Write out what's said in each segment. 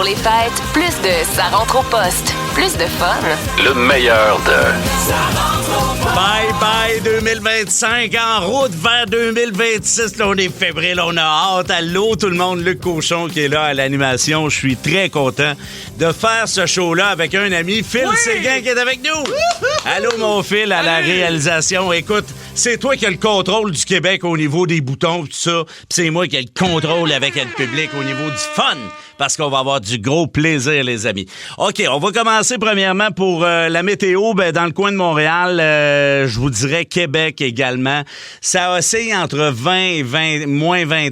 les fêtes, plus de ça rentre au poste, plus de fun. Le meilleur de Bye bye 2025, en route vers 2026. Là, on est fébrile, on a hâte. Allô tout le monde, Luc Cochon qui est là à l'animation. Je suis très content de faire ce show-là avec un ami, Phil Séguin, qui est avec nous. Allô mon Phil à la réalisation. Écoute, c'est toi qui as le contrôle du Québec au niveau des boutons tout ça. Puis c'est moi qui ai le contrôle avec le public au niveau du fun. Parce qu'on va avoir du gros plaisir, les amis. OK, on va commencer premièrement pour la météo. Ben, dans le coin de Montréal, je vous dirais Québec également. Ça oscille entre 20 et 20, moins 20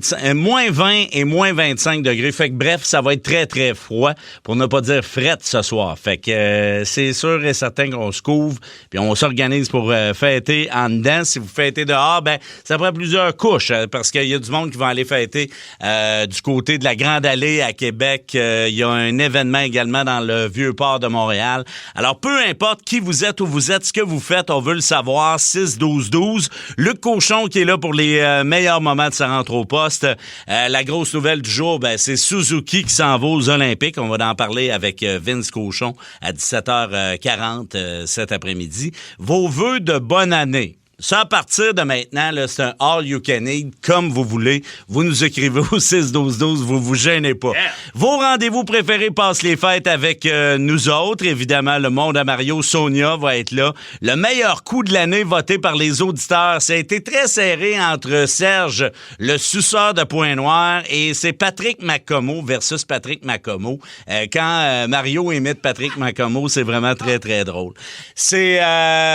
et moins 25 degrés. Fait que bref, ça va être très, très froid, pour ne pas dire frette ce soir. Fait que c'est sûr et certain qu'on se couvre, puis on s'organise pour fêter en dedans. Si vous fêtez dehors, ben ça prend plusieurs couches, parce qu'il y a du monde qui va aller fêter du côté de la Grande Allée à Québec. Il y a un événement également dans le Vieux-Port de Montréal. Alors, peu importe qui vous êtes, où vous êtes, ce que vous faites, on veut le savoir. 6-12-12. Luc Cochon qui est là pour les meilleurs moments de sa rentre au poste. La grosse nouvelle du jour, ben, c'est Suzuki qui s'en va aux Olympiques. On va en parler avec Vince Cochon à 17h40 cet après-midi. Vos vœux de bonne année. Ça, à partir de maintenant, là, c'est un all-you-can-eat, comme vous voulez. Vous nous écrivez au 6-12-12, vous gênez pas. Yeah. Vos rendez-vous préférés passent les fêtes avec nous autres. Évidemment, le monde à Mario, Sonia va être là. Le meilleur coup de l'année voté par les auditeurs. Ça a été très serré entre Serge, le suceur de Pointe-Noire, et c'est Patrick Macomo versus Patrick Macomo. Quand Mario imite Patrick Macomo, c'est vraiment très, très drôle. C'est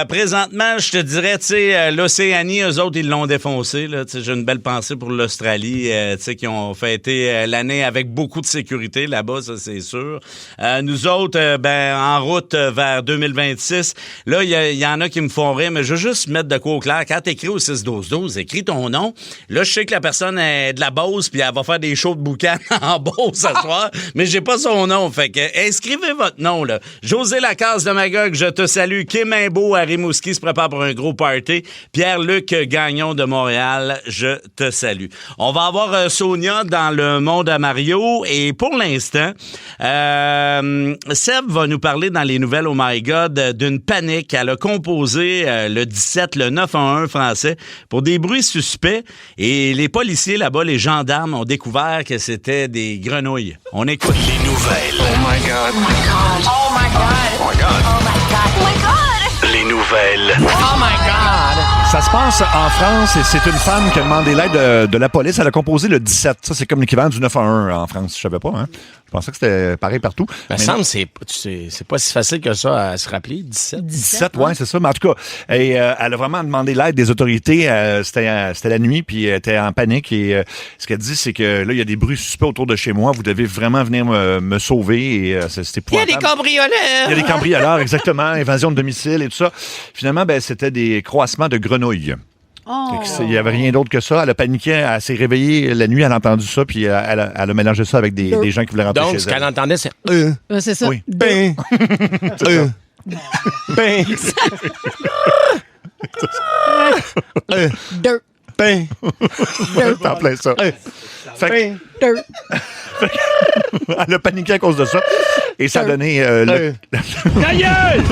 présentement, je te dirais, tu sais, l'Océanie, eux autres, ils l'ont défoncé. Là. J'ai une belle pensée pour l'Australie, qui ont fêté l'année avec beaucoup de sécurité là-bas, ça c'est sûr. Nous autres, en route vers 2026, là, il y en a qui me font rire, mais je veux juste mettre de quoi au clair. Quand t'écris au 6-12-12, écris ton nom. Là, je sais que la personne est de la Beauce, puis elle va faire des shows de boucan en Beauce ce soir, mais j'ai pas son nom. Fait que inscrivez votre nom, là. José Lacasse de Magog, je te salue. Kim Imbeau à Rimouski se prépare pour un gros party. Pierre-Luc Gagnon de Montréal, je te salue. On va avoir Sonia dans le monde à Mario et pour l'instant, Seb va nous parler dans les nouvelles Oh My God d'une panique. Elle a composé le 17, le 911 français pour des bruits suspects et les policiers là-bas, les gendarmes ont découvert que c'était des grenouilles. On écoute. Les nouvelles. Oh my God. Oh my God. Oh my God. Oh my God. Oh my God. Oh my God. Les nouvelles. Oh my God. Ça se passe en France et c'est une femme qui a demandé l'aide de la police. Elle a composé le 17. Ça, c'est comme l'équivalent du 911 en France. Je savais pas, hein? Je pensais que c'était pareil partout. Il me semble que c'est pas si facile que ça à se rappeler, 17. 17, ouais, c'est ça. Mais en tout cas, elle a vraiment demandé l'aide des autorités. C'était la nuit, puis elle était en panique. Et ce qu'elle dit, c'est que là, il y a des bruits suspects autour de chez moi. Vous devez vraiment venir me sauver. Et c'est épouvantable. Il y a des cambrioleurs! Il y a des cambrioleurs, exactement. Invasion de domicile et tout ça. Finalement, c'était des croissements de grenouilles. Oh. Il n'y avait rien d'autre que ça. Elle a paniqué, elle s'est réveillée la nuit, elle a entendu ça, puis elle a mélangé ça avec des gens qui voulaient rentrer chez elle. Donc, ce qu'elle entendait, c'est C'est ça. Oui. Ben. Ben. Dirt. Ben. C'est en plein ça. Fait que- Dirt. elle a paniqué à cause de ça. Et ça a donné... Ta gueule!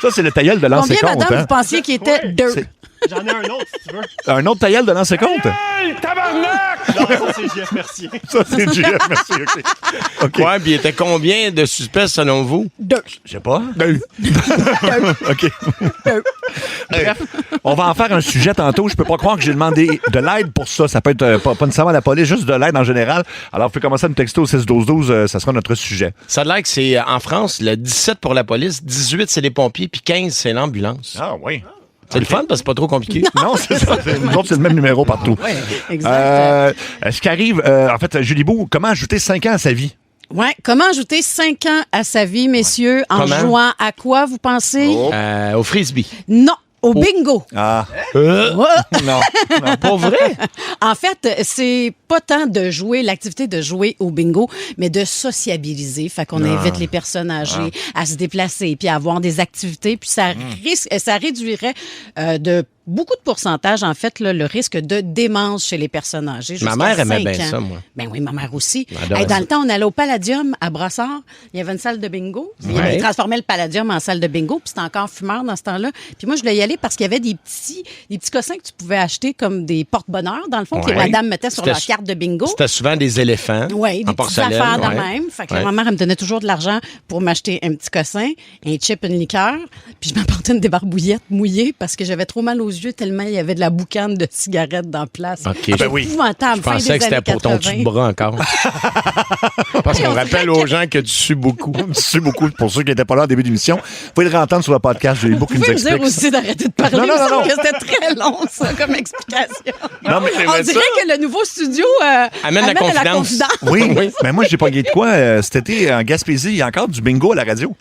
Ça, c'est le tailleul de lancer Combien, compte. madame, vous pensiez qu'il était dirt? C'est- J'en ai un autre, si tu veux. Un autre tailleul de lancer compte? Hey, tabarnak! Non, ça, c'est JF Mercier. Ça, c'est JF, merci. OK. Ouais, puis il était combien de suspects selon vous? Dirt. Je sais pas. OK. Bref, on va en faire un sujet tantôt. Je peux pas croire que j'ai demandé de l'aide pour ça. Ça peut être pas nécessairement la police, juste de l'aide en général. Alors, vous pouvez commencer à me texter au 6-12-12. Ça sera notre sujet. Ça a l'air que c'est en France, le 17 pour la police, 18 c'est les pompiers, puis 15 c'est l'ambulance. Ah oui. C'est le fun parce que c'est pas trop compliqué. Non, c'est ça. Nous autres, c'est le même numéro partout. Oui, exact. Ce qui arrive, en fait, Julie Beau, comment ajouter 5 ans à sa vie? Ouais. Comment ajouter 5 ans à sa vie, messieurs, en Comment? jouant à quoi, vous pensez? Au frisbee. Non, au bingo. Ah, Ouais. non. Pas vrai? En fait, c'est pas tant de jouer, l'activité de jouer au bingo, mais de sociabiliser. Fait qu'on invite les personnes âgées à se déplacer puis à avoir des activités. Puis ça réduirait de beaucoup de pourcentage, en fait, là, le risque de démence chez les personnes âgées. Ma jusqu'à mère aimait 5 bien ans. ça, moi. Ben oui, ma mère aussi. J'adore Hey, dans ça. le temps, on allait au Palladium à Brossard. Il y avait une salle de bingo. Ils transformaient le Palladium en salle de bingo, puis c'était encore fumeur dans ce temps-là. Puis moi, je voulais y aller parce qu'il y avait des petits cossins que tu pouvais acheter comme des porte-bonheur, dans le fond, que les Ouais. madames mettaient sur leur C'était- carte de bingo. C'était souvent des éléphants Oui, des en petites porcelaine. affaires de ouais. même. Fait que Ouais. ma mère, elle me donnait toujours de l'argent pour m'acheter un petit cossin, un chip, une liqueur. Puis je m'apportais une débarbouillette mouillée parce que j'avais trop mal aux yeux tellement il y avait de la boucane de cigarettes dans la place. OK. Ah ben oui. Épouvantable, Je fin pensais des que c'était années pour ton 80. dessus de bras encore. Parce qu'on rappelle aux gens que tu sues beaucoup. Merci beaucoup pour ceux qui n'étaient pas là au début de l'émission. Vous pouvez le réentendre sur le podcast. J'ai eu beaucoup Vous qui nous pouvez me dire expliquent. aussi d'arrêter de parler. Non, non, Il me non, semble non. que c'était très long, ça, comme explication. Non, mais On dirait que le nouveau studio Amène la à la confidence. confidence. oui, mais moi, j'ai pogné de quoi cet été en Gaspésie. Il y a encore du bingo à la radio.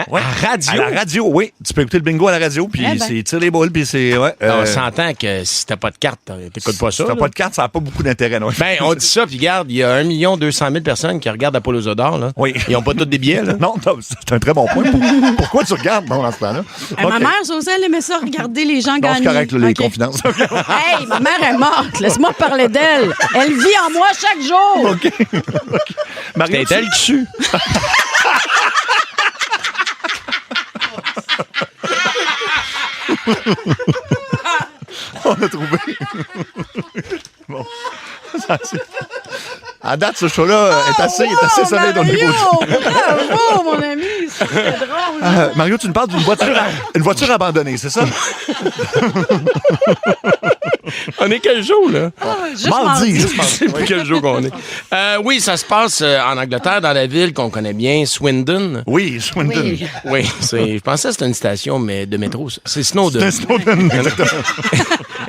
Ouais. À radio? À la radio, oui. Tu peux écouter le bingo à la radio, puis Eh ben. c'est tire les boules, puis c'est... Ouais, On s'entend que si t'as pas de carte, t'écoutes pas ça. si t'as là. pas de carte, ça n'a pas beaucoup d'intérêt, non? Ben, on dit ça, puis regarde, il y a 1 200 000 personnes qui regardent Apollosodore, là. Oui. Ils ont pas tous des billets, là. Non, c'est un très bon point. Pourquoi tu regardes, bon, dans ce temps-là? Ma OK. mère, José, elle aimait ça, regarder les gens Non, gagner. c'est correct, là, les OK. confidences. Hey, ma mère est morte. Laisse-moi parler d'elle. Elle vit en moi chaque jour. OK. Mario, T'es elle dessus. on a trouvé. Bon. À date, ce show-là est assez solide au niveau du... Bravo, mon ami. C'est drôle. Mario, tu nous parles d'une voiture abandonnée, c'est ça? On est quel jour, là? Juste Mardi. mardi. Je sais plus quel jour qu'on est. Oui, ça se passe en Angleterre, dans la ville qu'on connaît bien, Swindon. Oui, Swindon. Oui. Oui, je pensais que c'était une station mais de métro. Ça. C'est Snowdon. C'est un Snowden.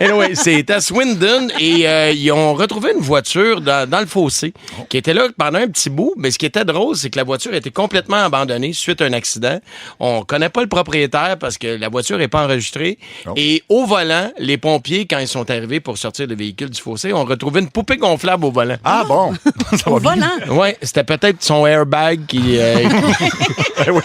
Anyway, c'est à Swindon et ils ont retrouvé une voiture dans le fossé qui était là pendant un petit bout. Mais ce qui était drôle, c'est que la voiture était complètement abandonnée suite à un accident. On connaît pas le propriétaire parce que la voiture est pas enregistrée. Oh. Et au volant, les pompiers, quand ils sont arrivés pour sortir le véhicule du fossé, ont retrouvé une poupée gonflable au volant. Ah bon? Ça Au va bien. volant. Ouais, c'était peut-être son airbag qui... Eh oui.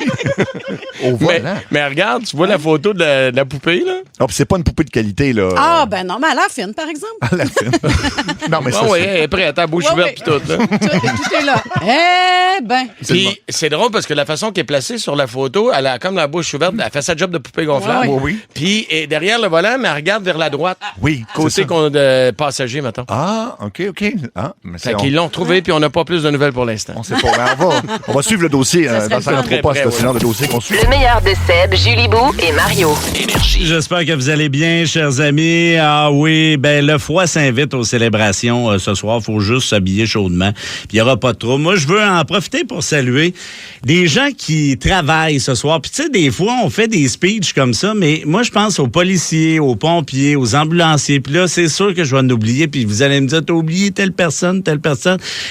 Au mais, volant. mais regarde, tu vois la photo de la poupée, là? Ah, puis c'est pas une poupée de qualité, là. Ah, ben non, mais elle a l'air fine, par exemple. À la fin. Non, mais ça, Ah oui, c'est... elle est prête, à bouche Ouais, ouverte ouais. pis tout, là. Tout est là. Eh ben. Puis c'est drôle parce que la façon qu'elle est placée sur la photo, elle a comme la bouche ouverte, elle fait sa job de poupée gonflable. Ouais, ouais. Oui. Puis et derrière le volant, mais elle regarde vers la droite. Oui, c'est Côté ça. de passager, mettons. Ah, OK. Ah, mais Fait qu'ils l'ont trouvé, puis on n'a pas plus de nouvelles pour l'instant. On sait pas. Mais on va suivre le dossier serait dans le sa fun. rétroposte, Très près, c'est le genre de dossier qu'on suit. Le meilleur de Seb, Julie Beau et Mario. J'espère que vous allez bien, chers amis. Ah oui, ben le foie s'invite aux célébrations ce soir. Faut juste s'habiller chaudement. Puis il n'y aura pas de trop. Moi, je veux en profiter pour saluer des gens qui travaillent ce soir. Puis tu sais, des fois, on fait des speeches comme ça, mais moi, je pense aux policiers, aux pompiers, aux ambulanciers. Puis là, c'est sûr que je vais en oublier. Puis vous allez me dire, t'as oublié telle personne.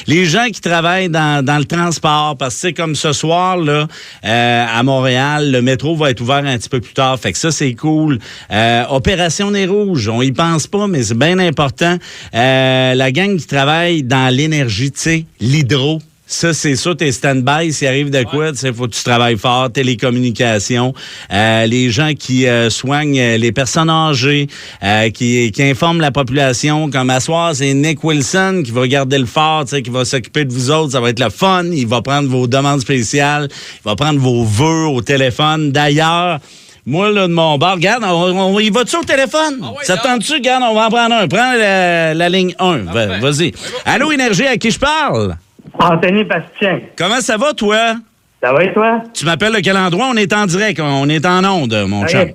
Les gens qui travaillent dans le transport, parce que c'est comme ce soir, là, à Montréal, le métro va être ouvert un petit peu plus tard. Fait que ça, c'est cool. Opération Nez Rouge, on y pense pas, mais c'est bien important. La gang qui travaille dans l'énergie, tu sais, l'hydro. Ça, c'est sûr, t'es stand-by. S'il arrive de quoi, tu sais, faut que tu travailles fort. Télécommunications. Les gens qui soignent les personnes âgées, qui informent la population. Comme à soir, c'est Nick Wilson qui va garder le fort, tu sais, qui va s'occuper de vous autres. Ça va être le fun. Il va prendre vos demandes spéciales. Il va prendre vos vœux au téléphone. D'ailleurs, moi, là, de mon bar, regarde, on y va-tu au téléphone? Ça te tente-tu? Regarde, on va en prendre un. Prends la ligne 1. Vas-y. Allô, Énergie, à qui je parle? Anthony Bastien. Comment ça va, toi? Ça va et toi? Tu m'appelles de quel endroit? On est en direct, on est en onde, mon chum.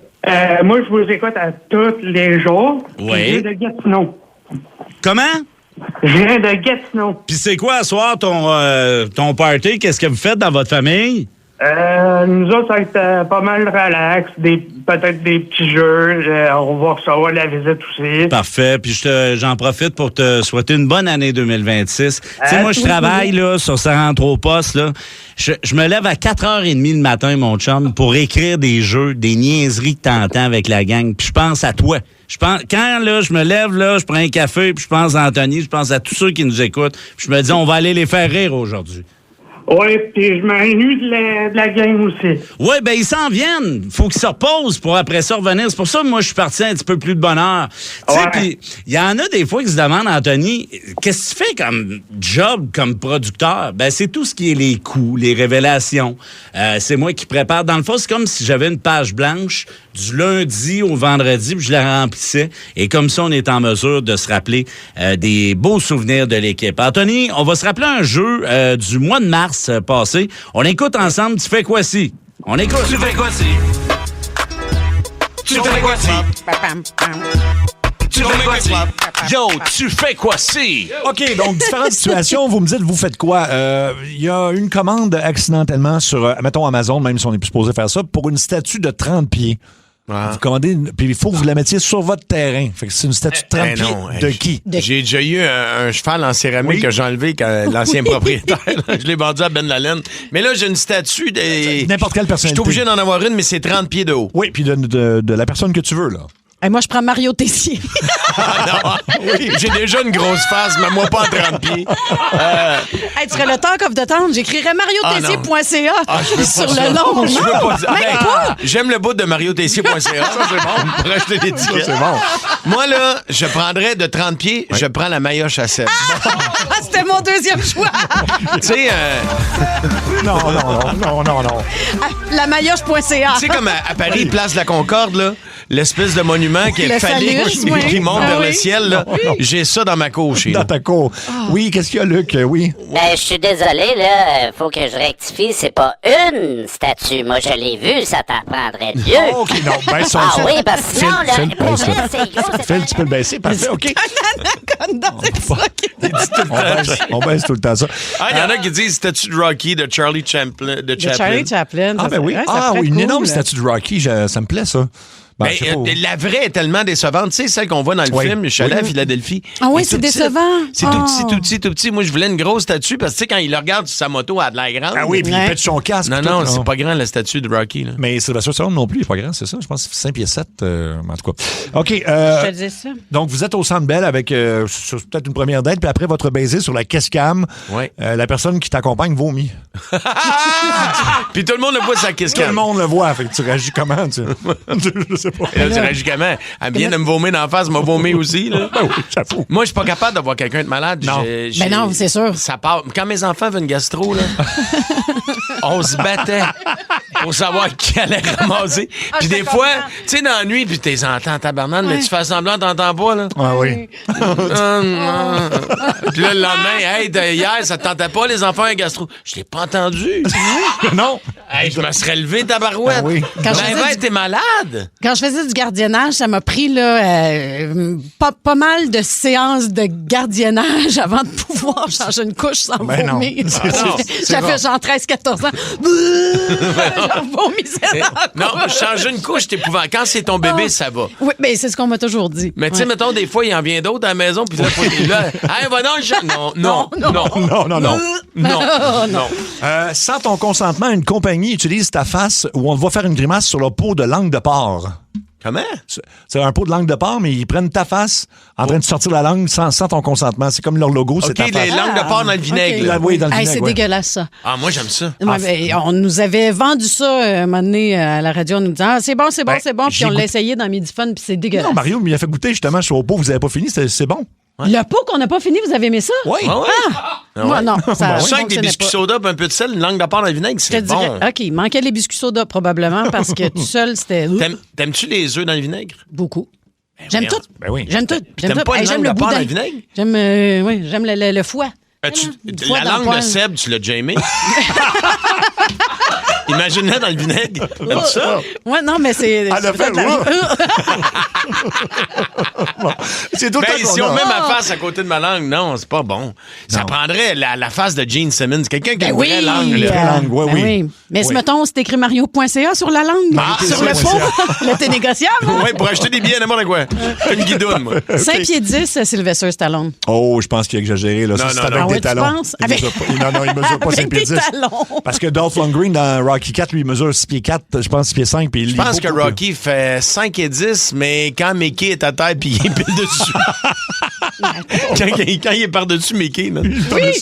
Moi, je vous écoute à tous les jours. Oui. Je viens de Gatineau. Comment? Je viens de Gatineau. Puis c'est quoi, à soir, ton party? Qu'est-ce que vous faites dans votre famille? Nous autres, ça va être pas mal relax, peut-être des petits jeux. On va recevoir la visite aussi. Parfait. Puis j'en profite pour te souhaiter une bonne année 2026. Tu sais, moi, je travaille là, sur Ça rentre au poste. Là. Je me lève à 4h30 le matin, mon chum, pour écrire des jeux, des niaiseries que t'entends avec la gang. Puis je pense à toi. Quand là, je me lève, là, je prends un café, puis je pense à Anthony, je pense à tous ceux qui nous écoutent. Puis je me dis, on va aller les faire rire aujourd'hui. Oui, puis je m'ennuie de la game aussi. Oui, ben ils s'en viennent. Faut qu'ils se reposent pour après ça revenir. C'est pour ça que moi, je suis parti un petit peu plus de bonne heure. Tu sais, Ouais. puis il y en a des fois qui se demandent, Anthony, qu'est-ce que tu fais comme job, comme producteur? Ben, c'est tout ce qui est les coups, les révélations. C'est moi qui prépare. Dans le fond, c'est comme si j'avais une page blanche du lundi au vendredi, puis je la remplissais. Et comme ça, on est en mesure de se rappeler des beaux souvenirs de l'équipe. Anthony, on va se rappeler un jeu du mois de mars passé. On écoute ensemble. Tu fais quoi si? On écoute. Tu fais quoi si? Tu fais quoi si? Tu fais quoi si? Yo, tu fais quoi si? OK, donc différentes situations. Vous me dites, vous faites quoi? Il y a une commande accidentellement sur, mettons, Amazon, même si on n'est plus supposé faire ça, pour une statue de 30 pieds. Vous commandez, puis il faut que vous la mettiez sur votre terrain. Fait que c'est une statue de 30 pieds non, de qui? J'ai déjà eu un cheval en céramique Oui. que j'ai enlevé quand l'ancien propriétaire. Je l'ai vendu à Ben Lalaine. Mais là, j'ai une statue de... N'importe quelle Je personnalité. suis obligé d'en avoir une, mais c'est 30 pieds de haut. Oui, puis de la personne que tu veux, là. Hey, moi, je prends Mario Tessier. Oui, j'ai déjà une grosse face, mais moi pas en 30 pieds. Hey, tu serais le talk of the town. J'écrirais mariotessier.ca Je veux sur pas ça. le long. Je veux pas ça. Même Ben, pas. J'aime le bout de mariotessier.ca. Ça, c'est bon. Pour acheter des tickets. C'est bon. Moi, là, je prendrais de 30 pieds, je prends la Mayoche à 7. Ah, c'était mon deuxième choix. Tu sais, Non. La maillotche.ca. tu sais, comme à Paris, place de la Concorde, là, l'espèce de monument qui est Le phallique, phallus, qui oui. monte Ah vers le oui. ciel, là. J'ai ça dans ma cour chez Dans nous. ta cour. Oui, qu'est-ce qu'il y a, Luc? Oui. Ben, je suis désolé, là. Faut que je rectifie. C'est pas une statue. Moi, je l'ai vue. Ça t'en prendrait deux. OK, non. Ben, ça, Ah oui, parce que sinon, Phil, là, pour baisse, vrai, là. c'est gros. c'est Phil, pas- tu peux le baisser. Parfait, OK. C'est ça qui On baisse tout le temps ça. Ah, il y en a qui disent statue de Rocky de Charlie Chaplin. De de Charlie Chaplin. Ah, ça, ben c'est oui. vrai, ça Ah, ferait oui, une cool. énorme statue de Rocky. Ça me plaît, ça. Ben, Ben, je sais pas. la vraie est tellement décevante. Tu sais, celle qu'on voit dans le Oui. film, je suis allé à Philadelphie. Ah oui, Elle est c'est tout petite. décevant. C'est Oh. tout petit, tout petit, tout petit. Moi, je voulais une grosse statue parce que, tu sais, quand il le regarde sur sa moto, elle a de l'air grande. Ah oui, puis il Ouais. pète son casque. Non, puis non, tout, c'est pas grand, la statue de Rocky, là. Mais Sylvester Stallone non plus, il est pas grand, c'est ça? Je pense que c'est 5 pieds 7, en tout cas. OK. Je te dis ça. Donc, vous êtes au Centre Bell avec peut-être une première date, puis après votre baiser sur la Kiss-Cam, Ouais. la personne qui t'accompagne vomit. Puis tout le monde le voit sa kiss Tout le monde le voit, fait que tu réagis comment, tu je sais pas. Là, tu réagis comment? Elle vient de me vomir d'en face, m'a vomi aussi, là. Ben oui, j'avoue. Moi, je suis pas capable d'avoir quelqu'un de malade. Non. Ben non, c'est sûr. Ça part. Quand mes enfants avaient une gastro, là, on se battait pour savoir qui allait ramasser. Puis des fois, tu sais, dans la nuit, puis t'es entends tabarnane, mais tu fais semblant, t'entends pas, là. Ah oui. Puis là, le lendemain, hey, hier, ça te tentait pas, les enfants, un gastro. Je l'ai pas entendu. Non. Hey, je me serais levé, tabarouette. Ah oui. Quand je Ben, faisais ben, t'es malade. Quand je faisais du gardiennage, ça m'a pris là, pas mal de séances de gardiennage avant de pouvoir changer une couche sans Ben non. vomir. non, J'avais genre 13-14 ans. J'en vomissais dans la Non, couche. changer une couche, t'es épouvant. Quand c'est ton bébé, ça va. Oui, mais c'est ce qu'on m'a toujours dit. Mais tu sais, Ouais. mettons, des fois, il en vient d'autres à la maison, puis là, hey, va donc, non. Sans ton consentement, une compagnie utilise ta face ou on te voit faire une grimace sur le pot de langue de porc. Comment? C'est un pot de langue de porc, mais ils prennent ta face en train de sortir la langue sans ton consentement. C'est comme leur logo, c'est OK, ta face. les langues de porc dans le vinaigre. OK. là. Oui, dans le Hey, vinaigre, c'est ouais. dégueulasse, ça. Ah, moi, j'aime ça. Ouais, ben, on nous avait vendu ça un moment donné à la radio en nous disant c'est bon, Ben, puis j'ai on l'a goûté- essayé dans Midi Fun, puis c'est dégueulasse. Non, Mario il a fait goûter justement sur au pot, vous avez pas fini, c'est bon. Le pot qu'on n'a pas fini, vous avez aimé ça? Oui. Ah ouais? Moi, non. Ça Je sens que des fonctionnait biscuits pas. soda, puis un peu de sel, une langue de porc dans le vinaigre, Je te c'est dirais, bon. OK, il manquait les biscuits soda probablement parce que tout seul, c'était T'aimes-tu les œufs dans le vinaigre? beaucoup. J'aime voyons. tout. Ben oui. J'aime tout. J'aime t'aimes tout. pas une J'aime langue le de porc boudin. dans le vinaigre? J'aime le foie. Du foie La dans le langue de poêle. Seb, tu l'as déjà aimé? Imagine-la dans le vinaigre. Comme ça? Ouais, non, mais c'est. Elle a fait, C'est tout le Ben, temps qu'on si on a. met ma face à côté de ma langue, non, c'est pas bon. Ça Non. prendrait la face de Gene Simmons. Quelqu'un qui a Ben une oui. vraie langue. là. vraie langue, ouais, Ben oui. Mais si, Oui. mettons, c'est écrit mario.ca sur la langue, sur le pot, là, t'es négociable. Oui, pour acheter des billets, n'importe quoi. Une guidoune, moi. 5 pieds 10, Sylvester Stallone. Oh, je pense qu'il a exagéré. Là. Non, Ça, c'est non, avec non. Ah des ouais, tu talons. penses? Il mesure pas- Non, il mesure pas 5 Avec pieds des 10. talons. Parce que Dolph Lundgren dans Rocky 4, lui, il mesure 6 pieds 4, je pense 6 pieds 5. Puis Je pense que Rocky fait 5 et 10, mais quand Mickey est à terre puis il est pile dessus. Quand il est par-dessus Mickey, là.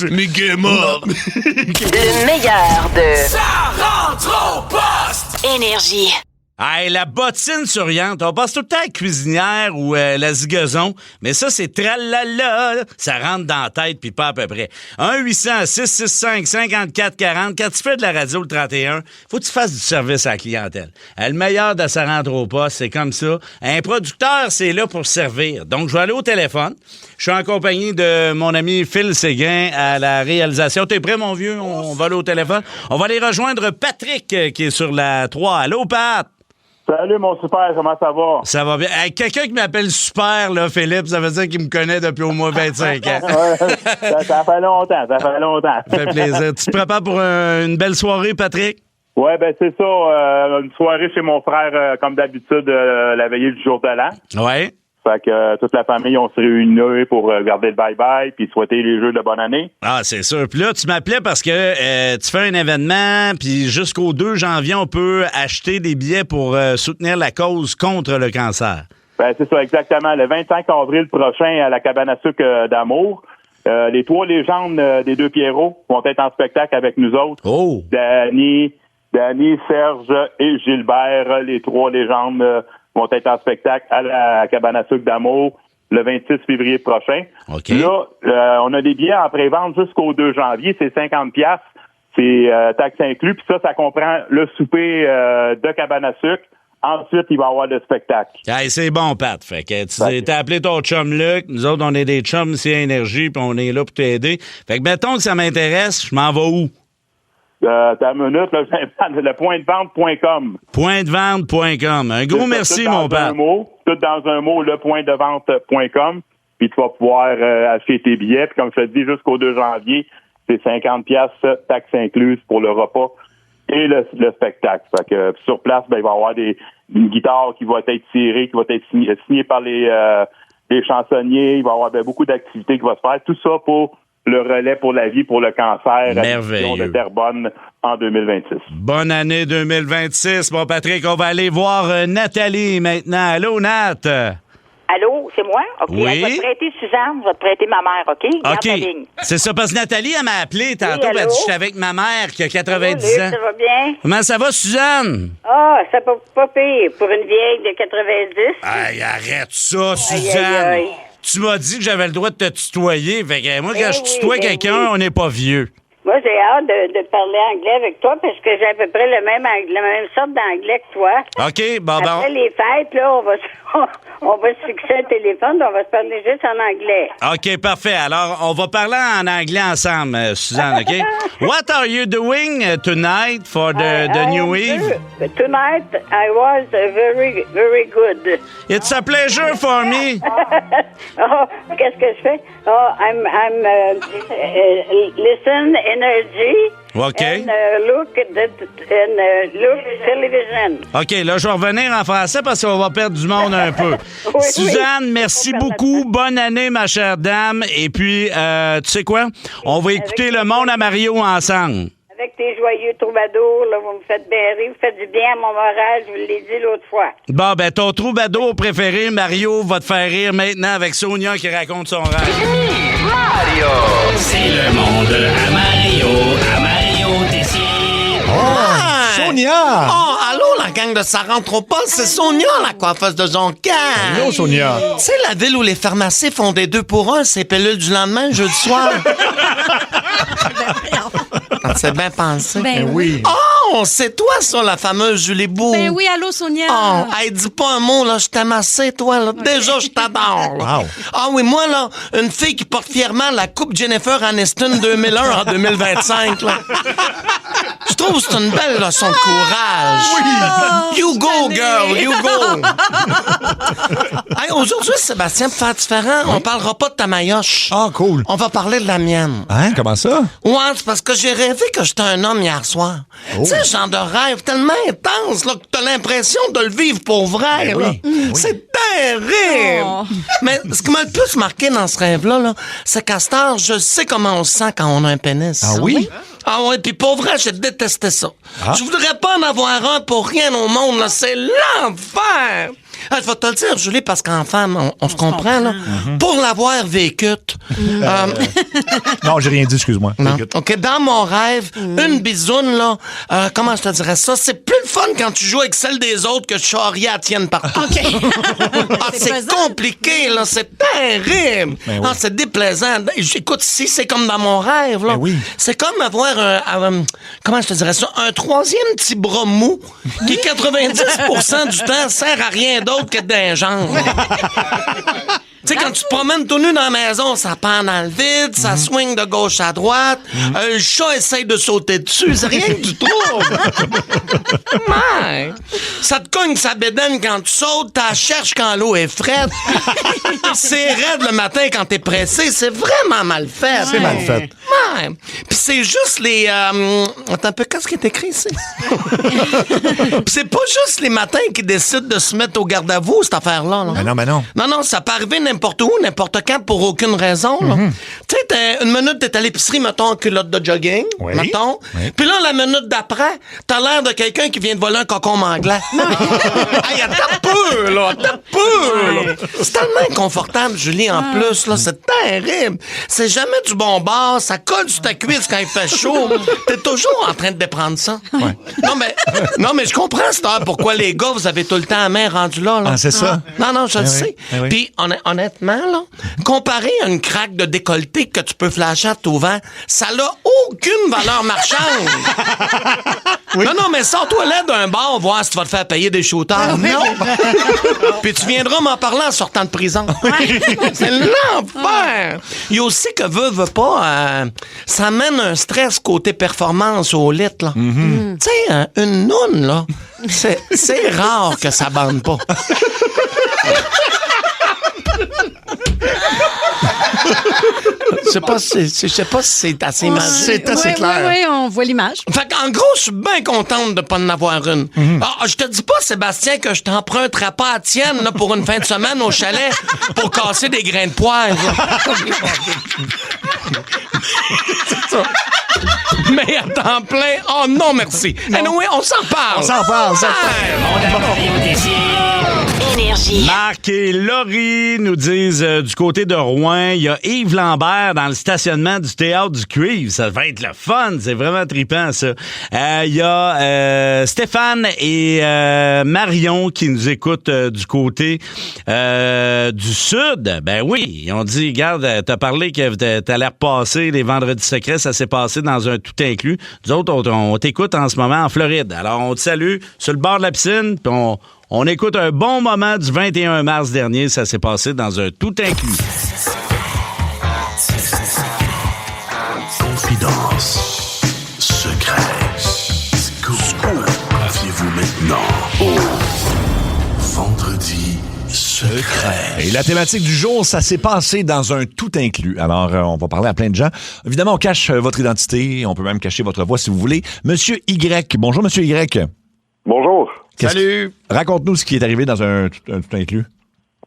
Mickey est mort. Le meilleur de... Ça rentre au poste! Énergie. Hey, la bottine souriante, on passe tout le temps à la cuisinière ou la zigoson, mais ça, c'est tralala, ça rentre dans la tête, puis pas à peu près. 1-800-665-5440, quand tu fais de la radio le 31, faut que tu fasses du service à la clientèle. Le meilleur de ça rentre au poste, c'est comme ça. Un producteur, c'est là pour servir. Donc, je vais aller au téléphone. Je suis en compagnie de mon ami Phil Séguin à la réalisation. T'es prêt, mon vieux? On va aller au téléphone. On va aller rejoindre Patrick, qui est sur la 3. Allô, Pat? Salut, mon super, comment ça va? Ça va bien. Hey, quelqu'un qui m'appelle super, là, Philippe, ça veut dire qu'il me connaît depuis au moins 25 ans. ça fait longtemps, Ça fait plaisir. Tu te prépares pour une belle soirée, Patrick? Ouais, ben c'est ça. Une soirée chez mon frère, comme d'habitude, la veillée du jour de l'an. Ouais. Fait que toute la famille, on s'est réunis pour regarder le bye-bye puis souhaiter les jeux de bonne année. Ah, c'est sûr. Puis là, tu m'appelais parce que tu fais un événement, puis jusqu'au 2 janvier, on peut acheter des billets pour soutenir la cause contre le cancer. Ben c'est ça, exactement. Le 25 avril prochain, à la cabane à sucre d'Amour, les 3 légendes des 2 Pierrots vont être en spectacle avec nous autres. Oh! Danny, Serge et Gilbert, les 3 légendes vont être en spectacle à la cabane à sucre d'Amour le 26 février prochain. OK. Là, on a des billets en pré-vente jusqu'au 2 janvier. C'est 50$. C'est taxe inclus. Puis ça comprend le souper de cabane à sucre. Ensuite, il va y avoir le spectacle. Hey, c'est bon, Pat. Fait que t'as appelé ton chum Luc. Nous autres, on est des chums ici à Énergie, puis on est là pour t'aider. Fait que mettons que ça m'intéresse, je m'en vais où? T'as une minute, là, le pointdevente.com. Pointdevente.com. Un gros merci, mon Pat. Tout dans un mot, le pointdevente.com. Puis tu vas pouvoir acheter tes billets. Puis comme je te dis, jusqu'au 2 janvier, c'est 50$, taxes incluses pour le repas et le spectacle. Fait que sur place, ben, il va y avoir une guitare qui va être tirée, qui va être signée par les chansonniers. Il va y avoir beaucoup d'activités qui vont se faire. Tout ça pour le relais pour la vie, pour le cancer, merveilleux, de Terrebonne en 2026. Bonne année 2026. Bon, Patrick, on va aller voir Nathalie maintenant. Allô, Nat? Allô, c'est moi? OK. Oui. Elle va te prêter Suzanne, va te prêter ma mère, OK? Garde ta ligne. C'est ça, parce que Nathalie, elle m'a appelé tantôt, elle a dit j'étais avec ma mère qui a 90 Salut, ans. ça va bien? Comment ça va, Suzanne? Ah, ça va pas pire pour une vieille de 90. Aïe, arrête ça, Suzanne. Aïe. Tu m'as dit que j'avais le droit de te tutoyer. Fait que moi, quand je tutoie quelqu'un, on n'est pas vieux. Moi, j'ai hâte de parler anglais avec toi parce que j'ai à peu près la même sorte d'anglais que toi. OK, bon. Après les fêtes, là, on va se fixer un téléphone, on va se parler juste en anglais. OK, parfait. Alors, on va parler en anglais ensemble, Suzanne, OK? What are you doing tonight for the New Eve? Tonight, I was very, very good. It's a pleasure for me. Oh, qu'est-ce que je fais? Oh, I'm listen energy. OK. And look television. OK, là, je vais revenir en français parce qu'on va perdre du monde un peu. Oui, Suzanne, merci beaucoup. Bonne année, ma chère dame. Et puis, tu sais quoi? On va écouter Le Monde à Mario ensemble. Avec tes joyeux troubadours, là, vous me faites bien rire, vous faites du bien à mon moral, je vous l'ai dit l'autre fois. Bon, ben, ton troubadour préféré, Mario, va te faire rire maintenant avec Sonia qui raconte son rêve. Mario! C'est le monde à Mario Tessier. Sonia! Oh, allô, la gang de Ça rentre au poste, c'est Sonia, la coiffeuse de Jonquière. Allô, Sonia. Tu sais, la ville où les pharmacies font des 2 pour 1, c'est pilules du lendemain, jeudi soir. C'est bien pensé. Ben oui. Oh, c'est toi, ça, la fameuse Julie Bou. Ben oui, allô, Sonia. Oh, hey, dis pas un mot, là, je t'aime assez, toi, là. Déjà, je t'adore. Wow. Ah oui, moi, là, une fille qui porte fièrement la coupe Jennifer Aniston 2001 en 2025, là. Je trouve que c'est une belle leçon de courage. Oui. You go, girl, you go. Hey, aujourd'hui, Sébastien, pour faire différent, on parlera pas de ta maillotche. Ah, cool. On va parler de la mienne. Hein, comment ça? Ouais, c'est parce que j'ai rêvé que j'étais un homme hier soir. Oh. Tu sais, genre de rêve tellement intense là, que t'as l'impression de le vivre pour vrai. Ben là. oui. C'est terrible. Oh. Mais ce qui m'a le plus marqué dans ce rêve-là, là, c'est qu'à cette heure, je sais comment on se sent quand on a un pénis. Ah oui? Ah ouais, puis pour vrai, j'ai détesté ça. Ah. Je voudrais pas en avoir un pour rien au monde, là. C'est l'enfer. Je vais te le dire, Julie, parce qu'en femme, on se comprend, là. Pour l'avoir vécu. Non, j'ai rien dit, excuse-moi. Non. OK, dans mon rêve, une bisoune, là, comment je te dirais ça? C'est plus le fun quand tu joues avec celle des autres que charrier à tienne partout. OK. C'est compliqué, là. C'est terrible. Ben oui. C'est déplaisant. Écoute, si c'est comme dans mon rêve, là. Ben oui. C'est comme avoir comment je te dirais ça? Un troisième petit bras mou qui, 90% du temps, sert à rien d'autre que d'un jambes. Tu sais, quand tu te promènes tout nu dans la maison, ça pend dans le vide, ça swing de gauche à droite, le chat essaye de sauter dessus, c'est rien que tu trouves. Ouais. Ça te cogne sa bédaine quand tu sautes, t'as cherches quand l'eau est frette. C'est raide le matin quand t'es pressé, c'est vraiment mal fait. C'est mal fait. Ouais. Puis c'est juste les... Attends un peu, qu'est-ce qui est écrit ici? Puis c'est pas juste les matins qui décident de se mettre au garde-à-vous, cette affaire-là. Là. Ben non. Non, ça peut arriver n'importe où, n'importe quand, pour aucune raison. Tu sais, une minute, t'es à l'épicerie, mettons, en culotte de jogging, mettons. Oui. Puis là, la minute d'après, t'as l'air de quelqu'un qui vient de voler un cocon anglais. Hey, t'as peu, là. C'est tellement inconfortable, Julie, en plus, là. C'est terrible. C'est jamais du bon bord. Ça colle sur ta cuisse quand il fait chaud. T'es toujours en train de déprendre ça. Ouais. Non, mais je comprends, cette heure, pourquoi les gars, vous avez tout le temps la main rendue là. Ah, c'est ça? Non, je le sais. Oui. Puis, honnêtement, là, comparé à une craque de décolleté que tu peux flasher à tout vent, ça n'a aucune valeur marchande. Non, mais sors-toi là d'un bar, voir si tu vas te faire payer des shooters. Non. Puis tu viendras m'en parler en sortant de prison. C'est l'enfer. Il y a aussi que veut pas, ça mène un stress côté performance au lit, là. Tu sais, une noune, là, c'est rare que ça bande pas. Je sais pas si c'est assez imagé. C'est assez clair. Oui, on voit l'image. Fait qu'en gros, je suis bien contente de pas en avoir une. Je te dis pas, Sébastien, que je t'emprunterai pas à tienne là, pour une fin de semaine au chalet pour casser des grains de poivre. C'est ça. Mais à temps plein, oh non, merci. Anyway, on s'en parle. Énergie. Marc et Laurie nous disent du côté de Rouen, il y a Yves Lambert dans le stationnement du Théâtre du Cuivre. Ça va être le fun. C'est vraiment trippant, ça. Il y a Stéphane et Marion qui nous écoutent du côté du Sud. Ben oui, ils ont dit, regarde, t'as parlé que t'allais repasser les Vendredis secrets. Ça s'est passé dans un tout inclus. Nous autres, on t'écoute en ce moment en Floride. Alors, on te salue sur le bord de la piscine, puis on écoute un bon moment du 21 mars dernier. Ça s'est passé dans un tout inclus. Confidence. Secret. Scoop. Confiez-vous maintenant au Vendredi secret. Et la thématique du jour, ça s'est passé dans un tout inclus. Alors, on va parler à plein de gens. Évidemment, on cache votre identité. On peut même cacher votre voix si vous voulez. Monsieur Y. Bonjour, Monsieur Y. Bonjour. Salut. Raconte-nous ce qui est arrivé dans un tout inclus.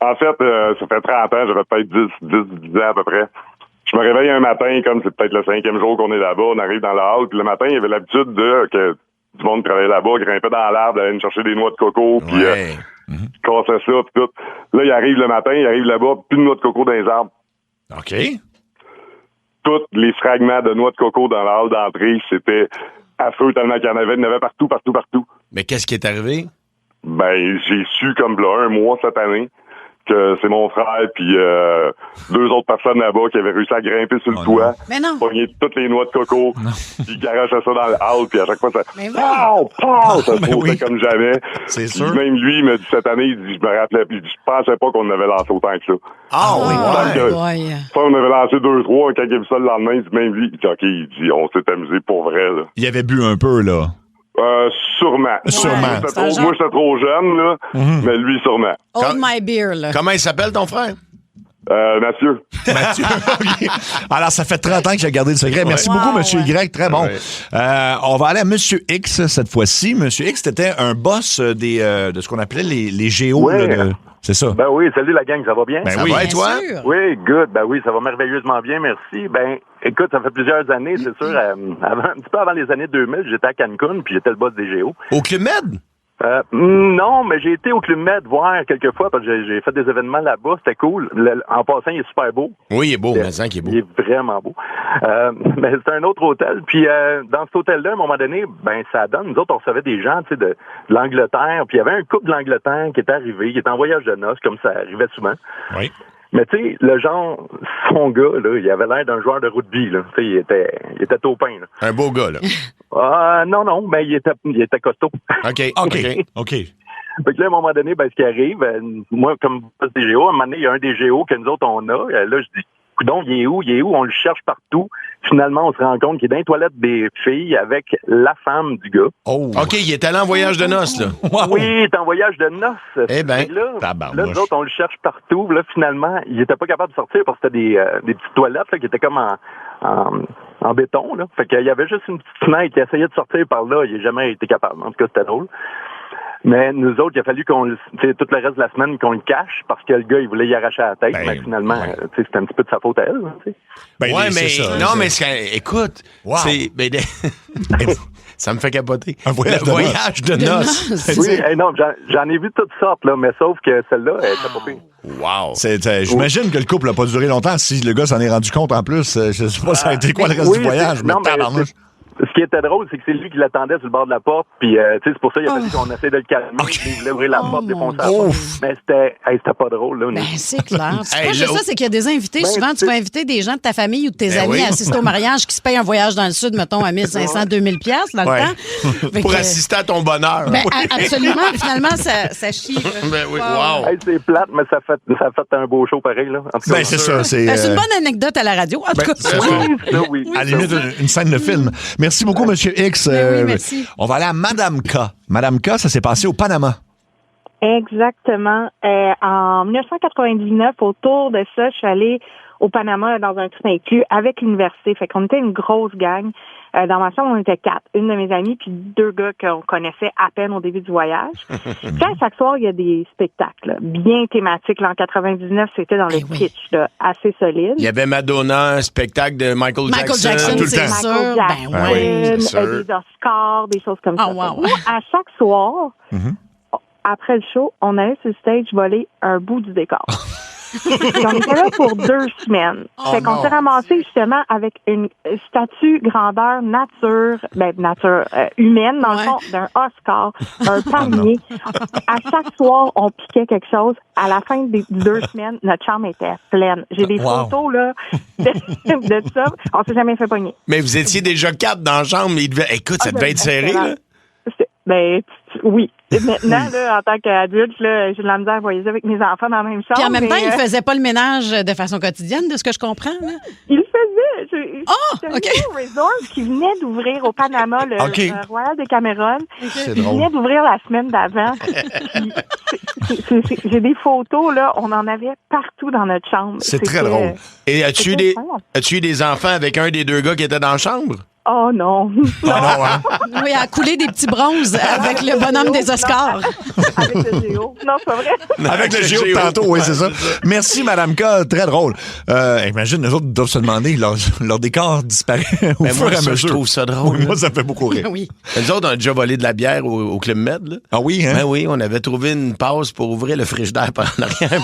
En fait, ça fait 30 ans, j'avais peut-être 10 ans à peu près. Je me réveille un matin, comme c'est peut-être le 5e jour qu'on est là-bas, on arrive dans la halle, puis le matin, il y avait l'habitude que du monde travaillait là-bas, grimpait dans l'arbre, allait chercher des noix de coco, puis cassait ça, puis tout. Là, il arrive le matin, il arrive là-bas, plus de noix de coco dans les arbres. OK. Tous les fragments de noix de coco dans la halle d'entrée, c'était à feu tellement qu'il y en avait partout. Mais qu'est-ce qui est arrivé? Ben, j'ai su comme là un mois cette année que c'est mon frère puis 2 autres personnes là-bas qui avaient réussi à grimper sur le toit, pogner toutes les noix de coco, puis garochaient ça dans le hall, puis à chaque fois ça ça se posait comme jamais. C'est puis sûr. même lui, il m'a dit cette année, il dit, je me rappelais, puis je pensais pas qu'on avait lancé autant que ça. Ah oui, On avait lancé 2-3, quand il a vu ça le lendemain, il dit, même lui, il dit, OK, il dit, on s'est amusé pour vrai, là. Il avait bu un peu, là. Sûrement. Moi, j'étais trop jeune, là, mais lui, sûrement. Hold my beer, là. Comment il s'appelle, ton frère? Mathieu. Okay. Alors, ça fait 30 ans que j'ai gardé le secret. Merci beaucoup, Monsieur Y. Très bon. On va aller à Monsieur X cette fois-ci. Monsieur X, c'était un boss de ce qu'on appelait les géos. Ouais. Là, c'est ça. Ben oui, salut la gang, ça va bien? Ben ça oui. va, et toi? Oui, good. Ben oui, ça va merveilleusement bien, merci. Ben, écoute, ça fait plusieurs années, c'est sûr. Un petit peu avant les années 2000, j'étais à Cancun, puis j'étais le boss des géos. Au Club Med? Non, mais j'ai été au Club Med voir quelques fois parce que j'ai fait des événements là-bas. C'était cool. En passant, il est super beau. Oui, il est beau, mais ça qui est beau. Il est vraiment beau. Mais c'est un autre hôtel. Puis dans cet hôtel-là, à un moment donné, ben ça donne. Nous autres, on recevait des gens, tu sais, de l'Angleterre. Puis il y avait un couple de l'Angleterre qui était arrivé, qui était en voyage de noces, comme ça arrivait souvent. Oui. Mais tu sais, le genre, son gars, là, il avait l'air d'un joueur de rugby, là. Tu sais, il était taupin, là. Un beau gars, là. Non, mais il était costaud. OK. Fait que là, à un moment donné, ben, ce qui arrive, moi, comme poste des géos, à un moment donné, il y a un des géos que nous autres, on a. Là, je dis, coudonc, il est où? On le cherche partout. Finalement, on se rend compte qu'il est dans les toilettes des filles avec la femme du gars. Oh. OK, il est allé en voyage de noces, là. Wow. Oui, il est en voyage de noces. Eh bien, là, nous autres, on le cherche partout. Là, finalement, il était pas capable de sortir parce que c'était des petites toilettes là, qui étaient comme en béton. Là. Fait qu'il y avait juste une petite fenêtre qui essayait de sortir par là. Il n'a jamais été capable. En tout cas, c'était drôle. Mais nous autres, il a fallu tout le reste de la semaine qu'on le cache parce que le gars, il voulait y arracher la tête. Mais finalement, c'était un petit peu de sa faute à elle. Écoute, wow. ça me fait capoter. Un voyage de noces. Oui, non, j'en ai vu toutes sortes, là, mais sauf que celle-là, elle était pas pire. Wow. J'imagine que le couple n'a pas duré longtemps. Si le gars s'en est rendu compte en plus, je sais pas ça a été quoi le reste du voyage. Mais ce qui était drôle, c'est que c'est lui qui l'attendait sur le bord de la porte, puis c'est pour ça qu'il a fallu qu'on essaie de le calmer. Il voulait ouvrir la porte, défoncer la porte. Mais c'était pas drôle, là. C'est clair. C'est pas juste ça, c'est qu'il y a des invités. Souvent, tu vas inviter des gens de ta famille ou de tes amis à assister au mariage qui se payent un voyage dans le sud, mettons, à 1500, 2000 piastres dans le temps. Pour assister à ton bonheur. Absolument. Finalement, ça chie. Wow. C'est plate, mais ça fait un beau show pareil, là. C'est ça. C'est une bonne anecdote à la radio, en tout cas. Oui. À la limite, une scène de film. Merci beaucoup, M. X. Merci. On va aller à Madame K. Madame K, ça s'est passé au Panama. Exactement. En 1999, autour de ça, je suis allée au Panama dans un tout inclus avec l'université. Fait qu'on était une grosse gang. Dans ma chambre, on était 4. Une de mes amies puis 2 gars qu'on connaissait à peine au début du voyage. Puis à chaque soir, il y a des spectacles bien thématiques. Là, en 99, c'était dans le kitsch, là, assez solide. Il y avait Madonna, un spectacle de Michael Jackson tout le temps. Michael Jackson, des Oscars, des choses comme ça. Wow. Nous, à chaque soir, après le show, on allait sur le stage voler un bout du décor. On était là pour 2 semaines. Fait qu'on s'est ramassé justement avec une statue grandeur nature humaine, dans le fond, d'un Oscar, un palmier. À chaque soir, on piquait quelque chose. À la fin des 2 semaines, notre chambre était pleine. J'ai des photos là de ça. On s'est jamais fait pogner. Mais vous étiez déjà 4 dans la chambre. Écoute, ça devait être serré, là. Oui. Maintenant, là, en tant qu'adulte, là, j'ai de la misère à voyager avec mes enfants dans la même chambre. Puis en même temps, il ne faisait pas le ménage de façon quotidienne, de ce que je comprends. Là. Il le faisait. C'était un resort qui venait d'ouvrir au Panama, le Royal de Cameron. Il venait d'ouvrir la semaine d'avant. J'ai des photos, là, on en avait partout dans notre chambre. C'est très drôle. Et as-tu eu des enfants avec un des 2 gars qui était dans la chambre? Oh non. Oui, à couler des petits bronzes avec le bonhomme des Oscars. Avec le géo. Non, c'est pas vrai. Avec le géo de tantôt, oui, c'est ça. Merci, Madame K. Très drôle. Imagine, les autres doivent se demander, leur décor disparaît au fur et à mesure. Je trouve ça drôle. Oui, moi, ça fait beaucoup rire. Oui. Nous autres, on a déjà volé de la bière au Club Med. Là. Ah oui, hein? Ben oui, on avait trouvé une passe pour ouvrir le frigidaire par en arrière.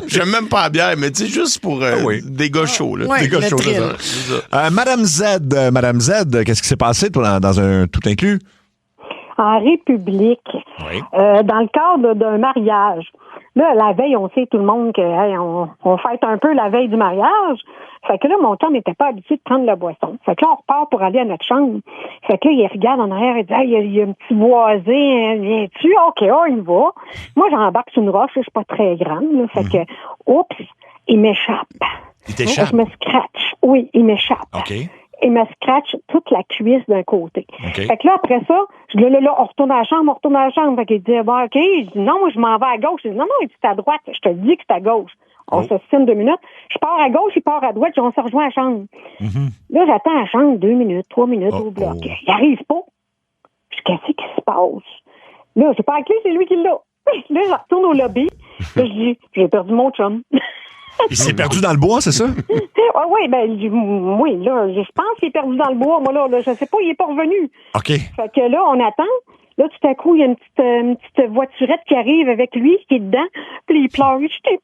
J'aime même pas la bière, mais tu sais, juste pour des gars chauds. Là. Des gars chauds, c'est ça. Madame Z, qu'est-ce qui s'est passé toi, dans un tout inclus? En République, dans le cadre d'un mariage. Là, la veille, on sait tout le monde on fête un peu la veille du mariage. Fait que là, mon chum n'était pas habitué de prendre la boisson. Fait que là, on repart pour aller à notre chambre. Fait que là, il regarde en arrière et dit « il y a un petit voisin, viens-tu? » OK, il va. Moi, j'embarque sur une roche, je suis pas très grande. Là, fait que, oups, il m'échappe. Il t'échappe? Je me scratch. Oui, il m'échappe. OK. Il me scratch toute la cuisse d'un côté. Okay. Fait que là, après ça, je dis, là, on retourne à la chambre. Fait qu'il dit, OK. Je dis, non, moi, je m'en vais à gauche. Je dis, non, il dit, c'est à droite. Je te dis que c'est à gauche. On s'ostine 2 minutes. Je pars à gauche, il part à droite, on se rejoint à la chambre. Là, j'attends à la chambre 2 minutes, 3 minutes au bloc. Il arrive pas. Je dis, qu'est-ce qui se passe? Là, j'ai pas la clé, c'est lui qui l'a. Là, je retourne au lobby. Là, je dis, j'ai perdu mon chum. Il s'est perdu dans le bois, c'est ça? Oui, là, je pense qu'il est perdu dans le bois. Moi, là, je sais pas, il est pas revenu. OK. Fait que là, on attend. Là, tout à coup, il y a une petite voiturette qui arrive avec lui, qui est dedans. Puis il pleure. Je t'ai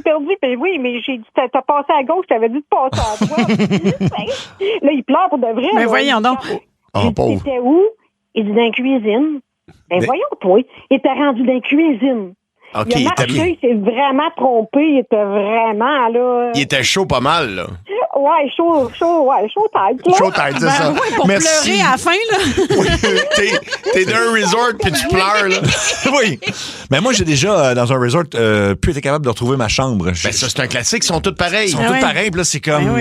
perdu. Puis oui, mais j'ai dit, t'as passé à gauche, t'avais dit de passer à droite. Là, il pleure pour de vrai. Mais voyons donc. J'ai dit, t'étais où? Il dit, dans la cuisine. Ben voyons, toi. Il était rendu dans la cuisine. OK, il s'est vraiment trompé. Il était vraiment, là... Il était chaud pas mal, là. Ouais, chaud tête, là. Chaud tête, c'est ça. Oui, pour pleurer à la fin, là. T'es dans un resort puis tu pleures, là. Oui. Mais moi, j'ai déjà, dans un resort, plus été capable de retrouver ma chambre. Ben ça, c'est un classique. Ils sont tous pareils. Ils sont tous pareils. Puis là, c'est comme...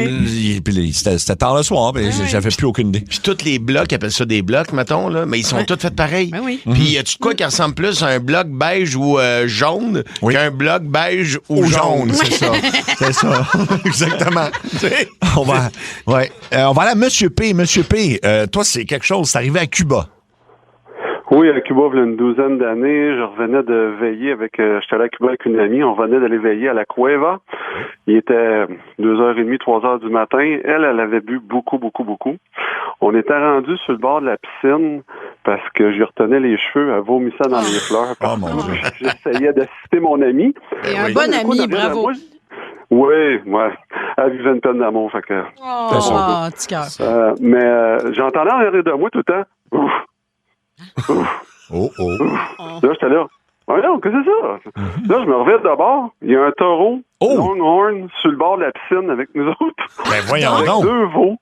Puis c'était tard le soir. Puis j'avais plus aucune idée. Puis tous les blocs, ils appellent ça des blocs, mettons, là. Mais ils sont tous faits pareils. Puis y a-tu de quoi qui ressemble plus à un bloc beige ou jaune qu'un bloc beige ou jaune? C'est ça. C'est ça. Exactement. On va aller à Monsieur P. Monsieur P, toi, c'est quelque chose. C'est arrivé à Cuba. Oui, à Cuba, il y a une douzaine d'années, je revenais de veiller j'étais allé à Cuba avec une amie, on venait d'aller veiller à la Cueva. Il était 2h30, 3h du matin. Elle avait bu beaucoup. On était rendu sur le bord de la piscine parce que je lui retenais les cheveux, elle vomissait dans les fleurs. Oh mon Dieu. J'essayais d'assister mon ami. Et un bon ami, bravo. Oui, elle vivait une peine d'amour, fait que... Oh, petit cœur. Mais j'entendais en arrière de moi tout le temps. Là, j'étais là. Ah non, qu'est-ce que c'est ça? Là, je me revire de bord. Il y a un taureau Longhorn sur le bord de la piscine avec nous autres. Ben voyons avec donc. 2 veaux.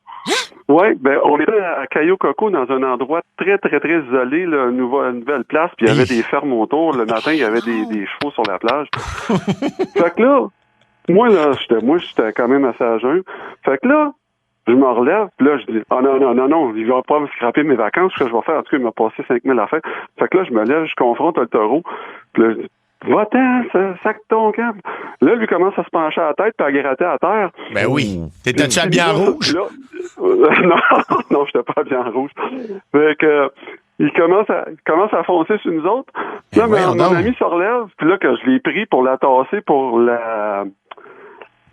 Oui, ben on était à Cayo Coco dans un endroit très isolé, là, une nouvelle place, puis il y avait des fermes autour. Le matin, il y avait des chevaux sur la plage. Fait que là, moi, j'étais quand même assez à jeun. Fait que là, je me relève, puis là, je dis, non, il va pas me scraper mes vacances, ce que je vais faire, en tout cas, il m'a passé 5 000 affaires. Fait que là, je me lève, je confronte le taureau, puis là, je dis, va-t'en, sac ton câble. Là, lui commence à se pencher à la tête, puis à gratter à terre. Ben oui. T'étais-tu habillé en rouge? Là, non, j'étais pas habillé en rouge. Fait que, il commence à foncer sur nous autres. Là, mon ami se relève, puis là, que je l'ai pris pour la tasser, pour la...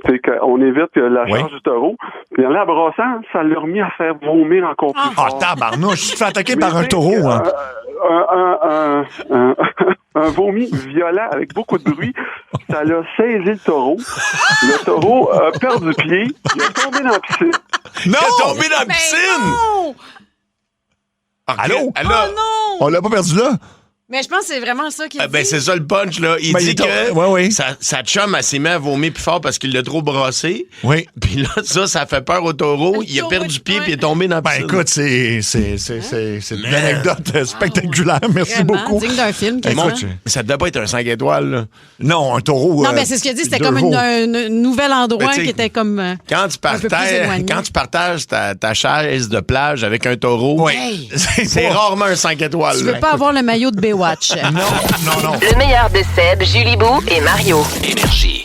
C'est qu'on évite la charge du taureau. Puis en la brossant, ça l'a remis à faire vomir encore plus fort. Oh, tabarnouche, tu te fais attaquer par un taureau, hein? Un vomi violent avec beaucoup de bruit. Ça l'a saisi le taureau. Le taureau a perdu pied. Il est tombé dans la piscine. Non! Il est tombé dans la piscine! Non! Allô? Oh non! On l'a pas perdu là? Mais je pense que c'est vraiment ça qu'il dit. Ben, c'est ça le punch, là. Il dit que sa chum, elle s'est mis à vomir plus fort parce qu'il l'a trop brossé. Oui. Puis là, ça fait peur au taureau. Il a perdu pied puis il est tombé dans la piscine. Ben, écoute, c'est une anecdote spectaculaire. Merci beaucoup. Digne d'un film, mais ça devait pas être un 5 étoiles, là. Non, un taureau. Non, mais c'est ce qu'il a dit. C'était comme un nouvel endroit qui était comme. Quand tu partages ta chaise de plage avec un taureau, c'est rarement un 5 étoiles. Tu veux pas avoir le maillot de Baywatch. Non. Le meilleur de Seb, Julie Bou et Mario. Énergie.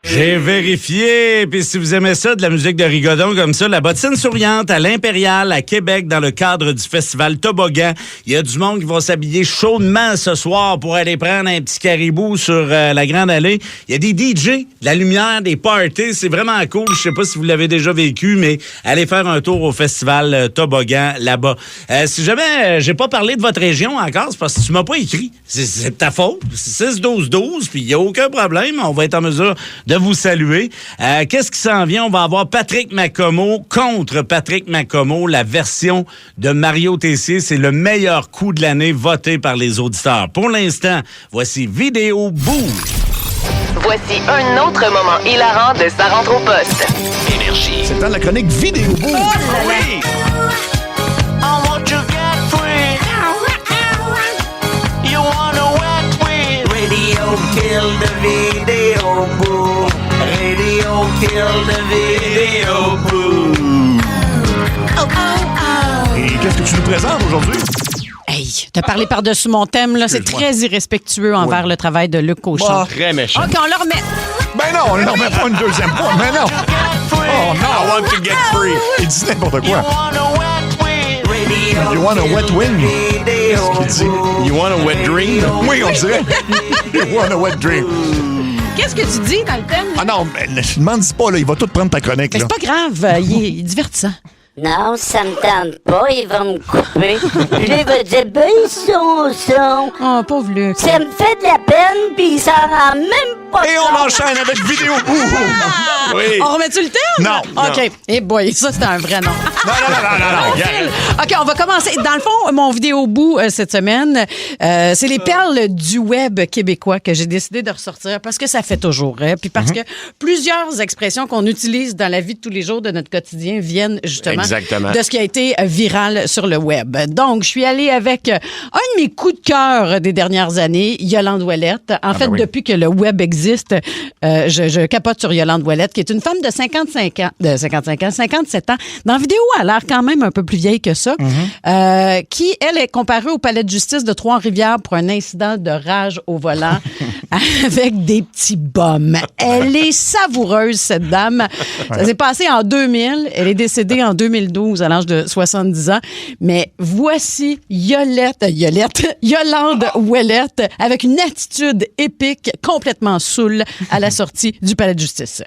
J'ai vérifié, puis si vous aimez ça, de la musique de rigodon comme ça, la bottine souriante à l'Impérial à Québec dans le cadre du festival Toboggan. Il y a du monde qui va s'habiller chaudement ce soir pour aller prendre un petit caribou sur la Grande Allée. Il y a des DJ, de la lumière, des parties, c'est vraiment cool. Je sais pas si vous l'avez déjà vécu, mais allez faire un tour au festival Toboggan là-bas. Si jamais j'ai pas parlé de votre région encore, c'est parce que tu m'as pas écrit. C'est de ta faute. 6-12-12, puis il y a aucun problème. On va être en mesure de vous saluer. Qu'est-ce qui s'en vient? On va avoir Patrick Macomo contre Patrick Macomo, la version de Mario Tessier. C'est le meilleur coup de l'année voté par les auditeurs. Pour l'instant, voici Vidéo Boost. Voici un autre moment hilarant de sa rentre au poste. Énergie. C'est dans la chronique Vidéo Boost. Oh là là. Kill the video boo. Radio kill the video boo. Et qu'est-ce que tu nous présentes aujourd'hui? Hey, t'as parlé par-dessus mon thème, là. C'est très irrespectueux envers le travail de Luc Cochon. Très méchant. OK, on le remet. Ben non, on ne remet pas une deuxième fois. Ben non. Oh non. I want to get free. Il dit n'importe quoi. You want a wet wing? Qu'est-ce qu'il dit? You want a wet dream? Oui, on dirait. You want a wet dream. Qu'est-ce que tu dis dans le thème? Ah non, mais ne demande pas, là, il va tout prendre ta chronique. Mais là. c'est pas grave, il est divertissant. Non, ça me tente pas, il va me couper. Puis là, il va dire, ben, son. Oh, pauvre Luc. Ça me fait de la peine, puis il s'en rend même pas Et on enchaîne avec vidéo. Oui. On remet-tu le terme? Non. OK. Eh boy, ça, c'était un vrai nom. Non. OK, on va commencer. Dans le fond, mon vidéo bout cette semaine, c'est les perles du web québécois que j'ai décidé de ressortir parce que ça fait toujours rire. Puis parce que plusieurs expressions qu'on utilise dans la vie de tous les jours de notre quotidien viennent justement de ce qui a été viral sur le web. Donc, je suis allée avec un de mes coups de cœur des dernières années, Yolande Ouellette. En fait, depuis que le web existe, je capote sur Yolande Ouellette, qui est une femme de 57 ans. Dans la vidéo, elle a l'air quand même un peu plus vieille que ça, qui, elle, est comparée au palais de justice de Trois-Rivières pour un incident de rage au volant avec des petits bums. Elle est savoureuse, cette dame. Ça s'est passé en 2000. Elle est décédée en 2012 à l'âge de 70 ans. Mais voici Yolande Ouellette avec une attitude épique, complètement saoule à la sortie du palais de justice.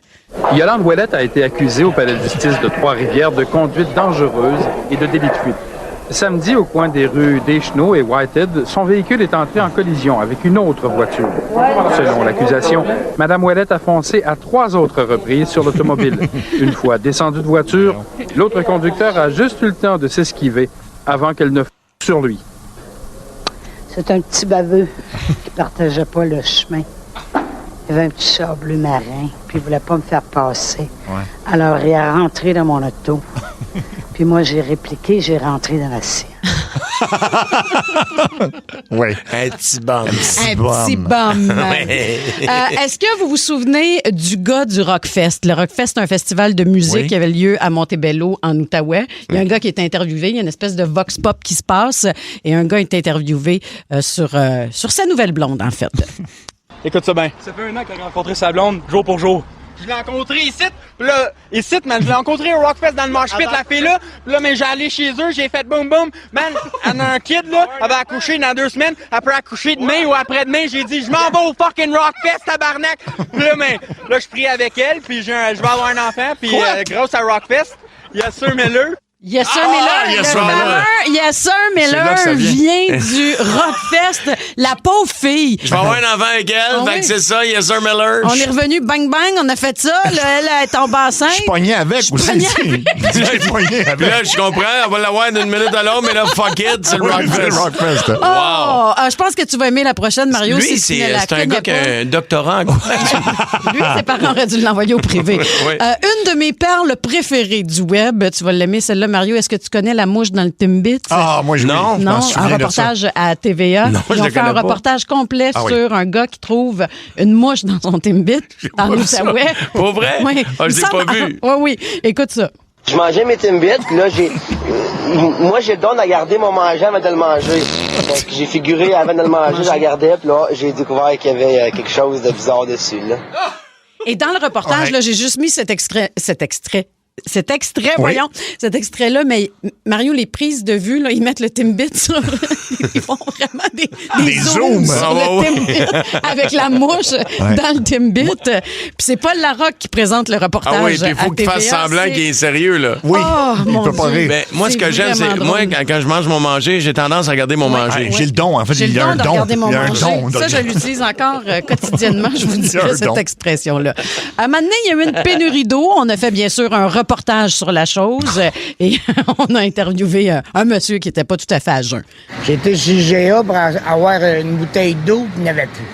Yolande Ouellette a été accusée au palais de justice de Trois-Rivières de conduite dangereuse et de délit de fuite. Samedi, au coin des rues Deschenaux et Whitehead, son véhicule est entré en collision avec une autre voiture. Selon l'accusation, Mme Ouellette a foncé à 3 autres reprises sur l'automobile. Une fois descendue de voiture, l'autre conducteur a juste eu le temps de s'esquiver avant qu'elle ne sur lui. C'est un petit baveux qui partageait pas le chemin. Il avait un petit char bleu marin, puis il voulait pas me faire passer. Alors, il est rentré dans mon auto. Puis moi, j'ai répliqué, j'ai rentré dans la sienne. Oui. Un petit bum. Un petit bum. Est-ce que vous vous souvenez du gars du Rockfest? Le Rockfest, c'est un festival de musique qui avait lieu à Montebello, en Outaouais. Il y a un gars qui est interviewé. Il y a une espèce de vox pop qui se passe. Et un gars est interviewé sur sa nouvelle blonde, en fait. Écoute ça bien. Ça fait 1 an qu'il a rencontré sa blonde, jour pour jour. Je l'ai rencontré ici, pis là, man, je l'ai rencontré au Rockfest dans le mosh pit, la fille là, pis là, mais j'ai allé chez eux, j'ai fait boum boum, man, elle a un kid là, elle va accoucher dans 2 semaines, elle peut accoucher demain ou après-demain, j'ai dit, je m'en vais au fucking Rockfest, tabarnak! Pis là, mais, là, je prie avec elle, pis je vais avoir un enfant, pis grâce à Rockfest, il y a Sir Miller. Yes Sir Miller vient du Rockfest. La pauvre fille. Je vais avoir un enfant avec elle, fait que c'est ça, Yes Sir Miller. On est revenu bang bang, on a fait ça. Là, elle est tombée enceinte. Je pognais avec aussi. Puis là, je comprends, elle va l'avoir d'une minute à l'autre, mais là, fuck it, c'est le Rockfest. Wow. Je pense que tu vas aimer la prochaine, Mario. Lui, c'est un gars qui a un doctorat en quoi? Lui, ses parents auraient dû l'envoyer au privé. Une de mes perles préférées du web, tu vas l'aimer celle-là, Mario. Est-ce que tu connais la mouche dans le Timbit? Ah, moi, je Non, un reportage à TVA. Non, ils ont fait un reportage complet sur un gars qui trouve une mouche dans son Timbit, dans l'Outaouais. Pas vrai? Oui. Je l'ai pas vu. Oui. Écoute ça. Je mangeais mes Timbits, puis là, moi, j'ai le don de garder mon manger avant de le manger. Donc, j'ai figuré avant de le manger, je la gardais, puis là, j'ai découvert qu'il y avait quelque chose de bizarre dessus, là. Et dans le reportage, là, j'ai juste mis cet extrait, voyons, cet extrait-là, mais Mario, les prises de vue, là, ils mettent le Timbit sur... ils font vraiment des zooms sur le Timbit avec la mouche dans le Timbit. Puis c'est Paul Larocque qui présente le reportage. Ah oui, puis il faut qu'il fasse semblant qu'il est sérieux, là. Oui, il peut pas rire. Mais moi, ce que j'aime, c'est... Moi, quand je mange mon manger, j'ai tendance à regarder mon manger. J'ai le don, en fait. J'ai il y a un le don de don. regarder mon Il y a un manger. don. Ça, je l'utilise encore quotidiennement, je vous dirais, cette expression-là. À un moment donné, il y a eu une pénurie d'eau. On a fait, bien sûr, un reportage sur la chose et on a interviewé un monsieur qui n'était pas tout à fait à jeun. J'étais chez GA pour avoir une bouteille d'eau, puis il n'y avait plus.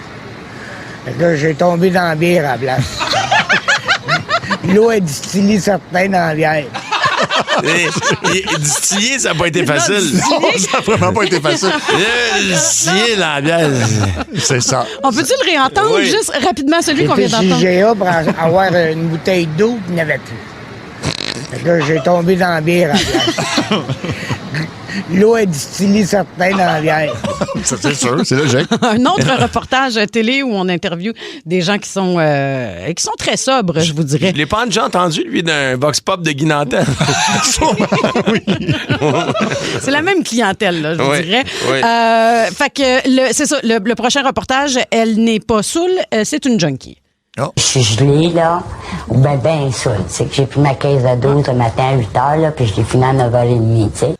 Fait que là, j'ai tombé dans la bière à la place. L'eau est distillée certains dans la bière. Distiller, ça n'a pas été facile. Non, ça n'a vraiment pas été facile. Distiller dans la bière. C'est ça. On peut-tu le réentendre juste rapidement, celui qu'on vient d'entendre? J'étais chez GA pour avoir une bouteille d'eau, puis il n'y avait plus. Fait que là, j'ai tombé dans la bière à la place. L'eau est distillée certains dans la bière. Ça, c'est sûr, c'est logique. Un autre reportage télé où on interviewe des gens qui sont très sobres, je vous dirais. Je l'ai pas déjà entendu, lui, d'un vox pop de Guy Nantel. C'est la même clientèle, là, je vous dirais. Oui. Fait que c'est ça, le prochain reportage, elle n'est pas saoule, c'est une junkie. Je suis gelée, là. Ben ça. C'est que j'ai pris ma caisse à 12 le matin à 8 h, là, puis je l'ai fini à 9h30, tu sais.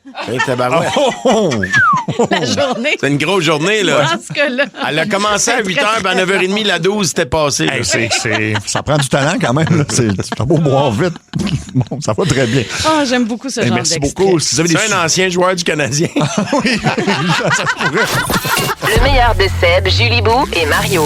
La journée. C'est une grosse journée, là. Parce que là. Elle a commencé à 8 h, ben à 9h30, la 12, c'était passé. Hey, ça prend du talent quand même. Là. C'est beau boire vite. Bon, ça va très bien. Oh, j'aime beaucoup ce genre merci d'extrait. beaucoup. C'est un ancien joueur du Canadien. Oui, ça se pourrait. Le meilleur de Seb, Julie Bou et Mario.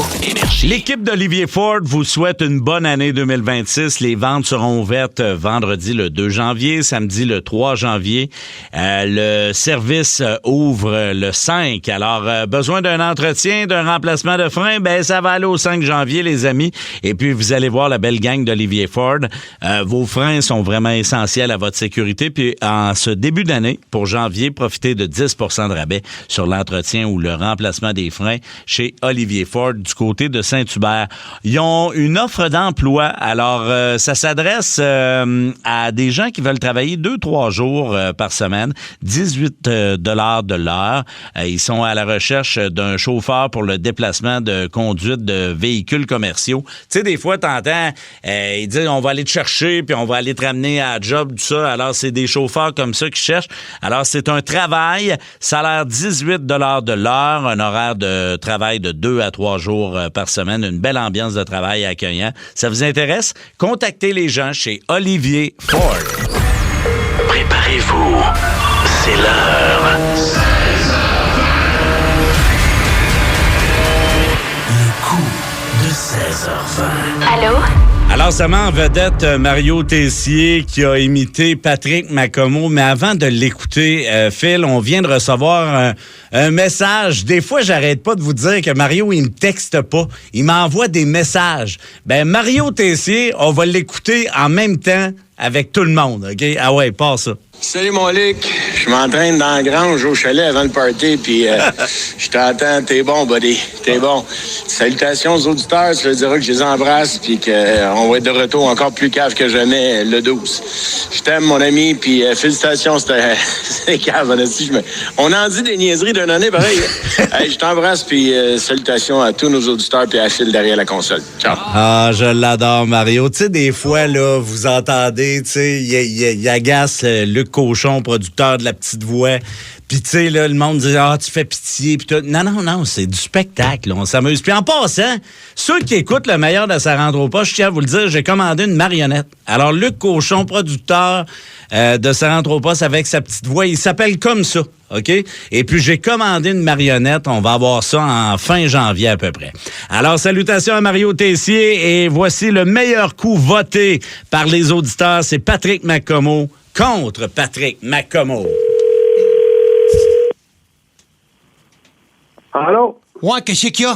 L'équipe d'Olivier Ford vous souhaite une bonne année 2026. Les ventes seront ouvertes vendredi le 2 janvier, samedi le 3 janvier. Le service ouvre le 5. Alors, besoin d'un entretien, d'un remplacement de frein, ben ça va aller au 5 janvier, les amis. Et puis, vous allez voir la belle gang d'Olivier Ford. Vos freins sont vraiment essentiels à votre sécurité. Puis, en ce début d'année, pour janvier, profitez de 10 % de rabais sur l'entretien ou le remplacement des freins chez Olivier Ford du côté de Saint-Hubert. Ils ont une offre d'emploi. Alors, ça s'adresse à des gens qui veulent travailler 2-3 jours par semaine, 18 $ de l'heure. Ils sont à la recherche d'un chauffeur pour le déplacement de conduite de véhicules commerciaux. Tu sais, des fois, t'entends, ils disent, on va aller te chercher, puis on va aller te ramener à la job, tout ça. Alors, c'est des chauffeurs comme ça qui cherchent. Alors, c'est un travail, salaire 18 $ de l'heure, un horaire de travail de 2 à 3 jours par semaine, une belle ambiance de travail accueillant. Ça vous intéresse? Contactez les gens chez Olivier Ford. Préparez-vous, c'est l'heure. Le coup de 16h20. Allô? Alors, ça met en vedette Mario Tessier qui a imité Patrick Macomo. Mais avant de l'écouter, Phil, on vient de recevoir un message. Des fois, j'arrête pas de vous dire que Mario, il me texte pas. Il m'envoie des messages. Ben, Mario Tessier, on va l'écouter en même temps avec tout le monde, OK? Ah ouais, passe ça. Salut mon Luc, je m'entraîne dans la grange au chalet avant le party, puis je t'entends, t'es bon, buddy, t'es bon. Salutations aux auditeurs, ça veut dire que je les embrasse, puis qu'on va être de retour encore plus cave que jamais le 12. Je t'aime, mon ami, puis félicitations, c'est cave, on en dit des niaiseries d'un année, pareil. Hey, je t'embrasse, puis salutations à tous nos auditeurs, puis à Phil derrière la console. Ciao. Ah, je l'adore, Mario. Tu sais, des fois, là, vous entendez, tu sais, il agace Luc Cochon, producteur de La Petite Voix. Puis, tu sais, là, le monde dit « Ah, tu fais pitié. » Puis tout. Non, c'est du spectacle. Là, on s'amuse. Puis en passant, ceux qui écoutent le meilleur de Ça rentre au poste, je tiens à vous le dire, j'ai commandé une marionnette. Alors, Luc Cochon, producteur de Ça rentre au poste avec sa petite voix, il s'appelle comme ça, OK? Et puis, j'ai commandé une marionnette. On va avoir ça en fin janvier à peu près. Alors, salutations à Mario Tessier. Et voici le meilleur coup voté par les auditeurs. C'est Patrick Macomo contre Patrick Macomo. Allô? Ouais, qu'est-ce qu'il y a?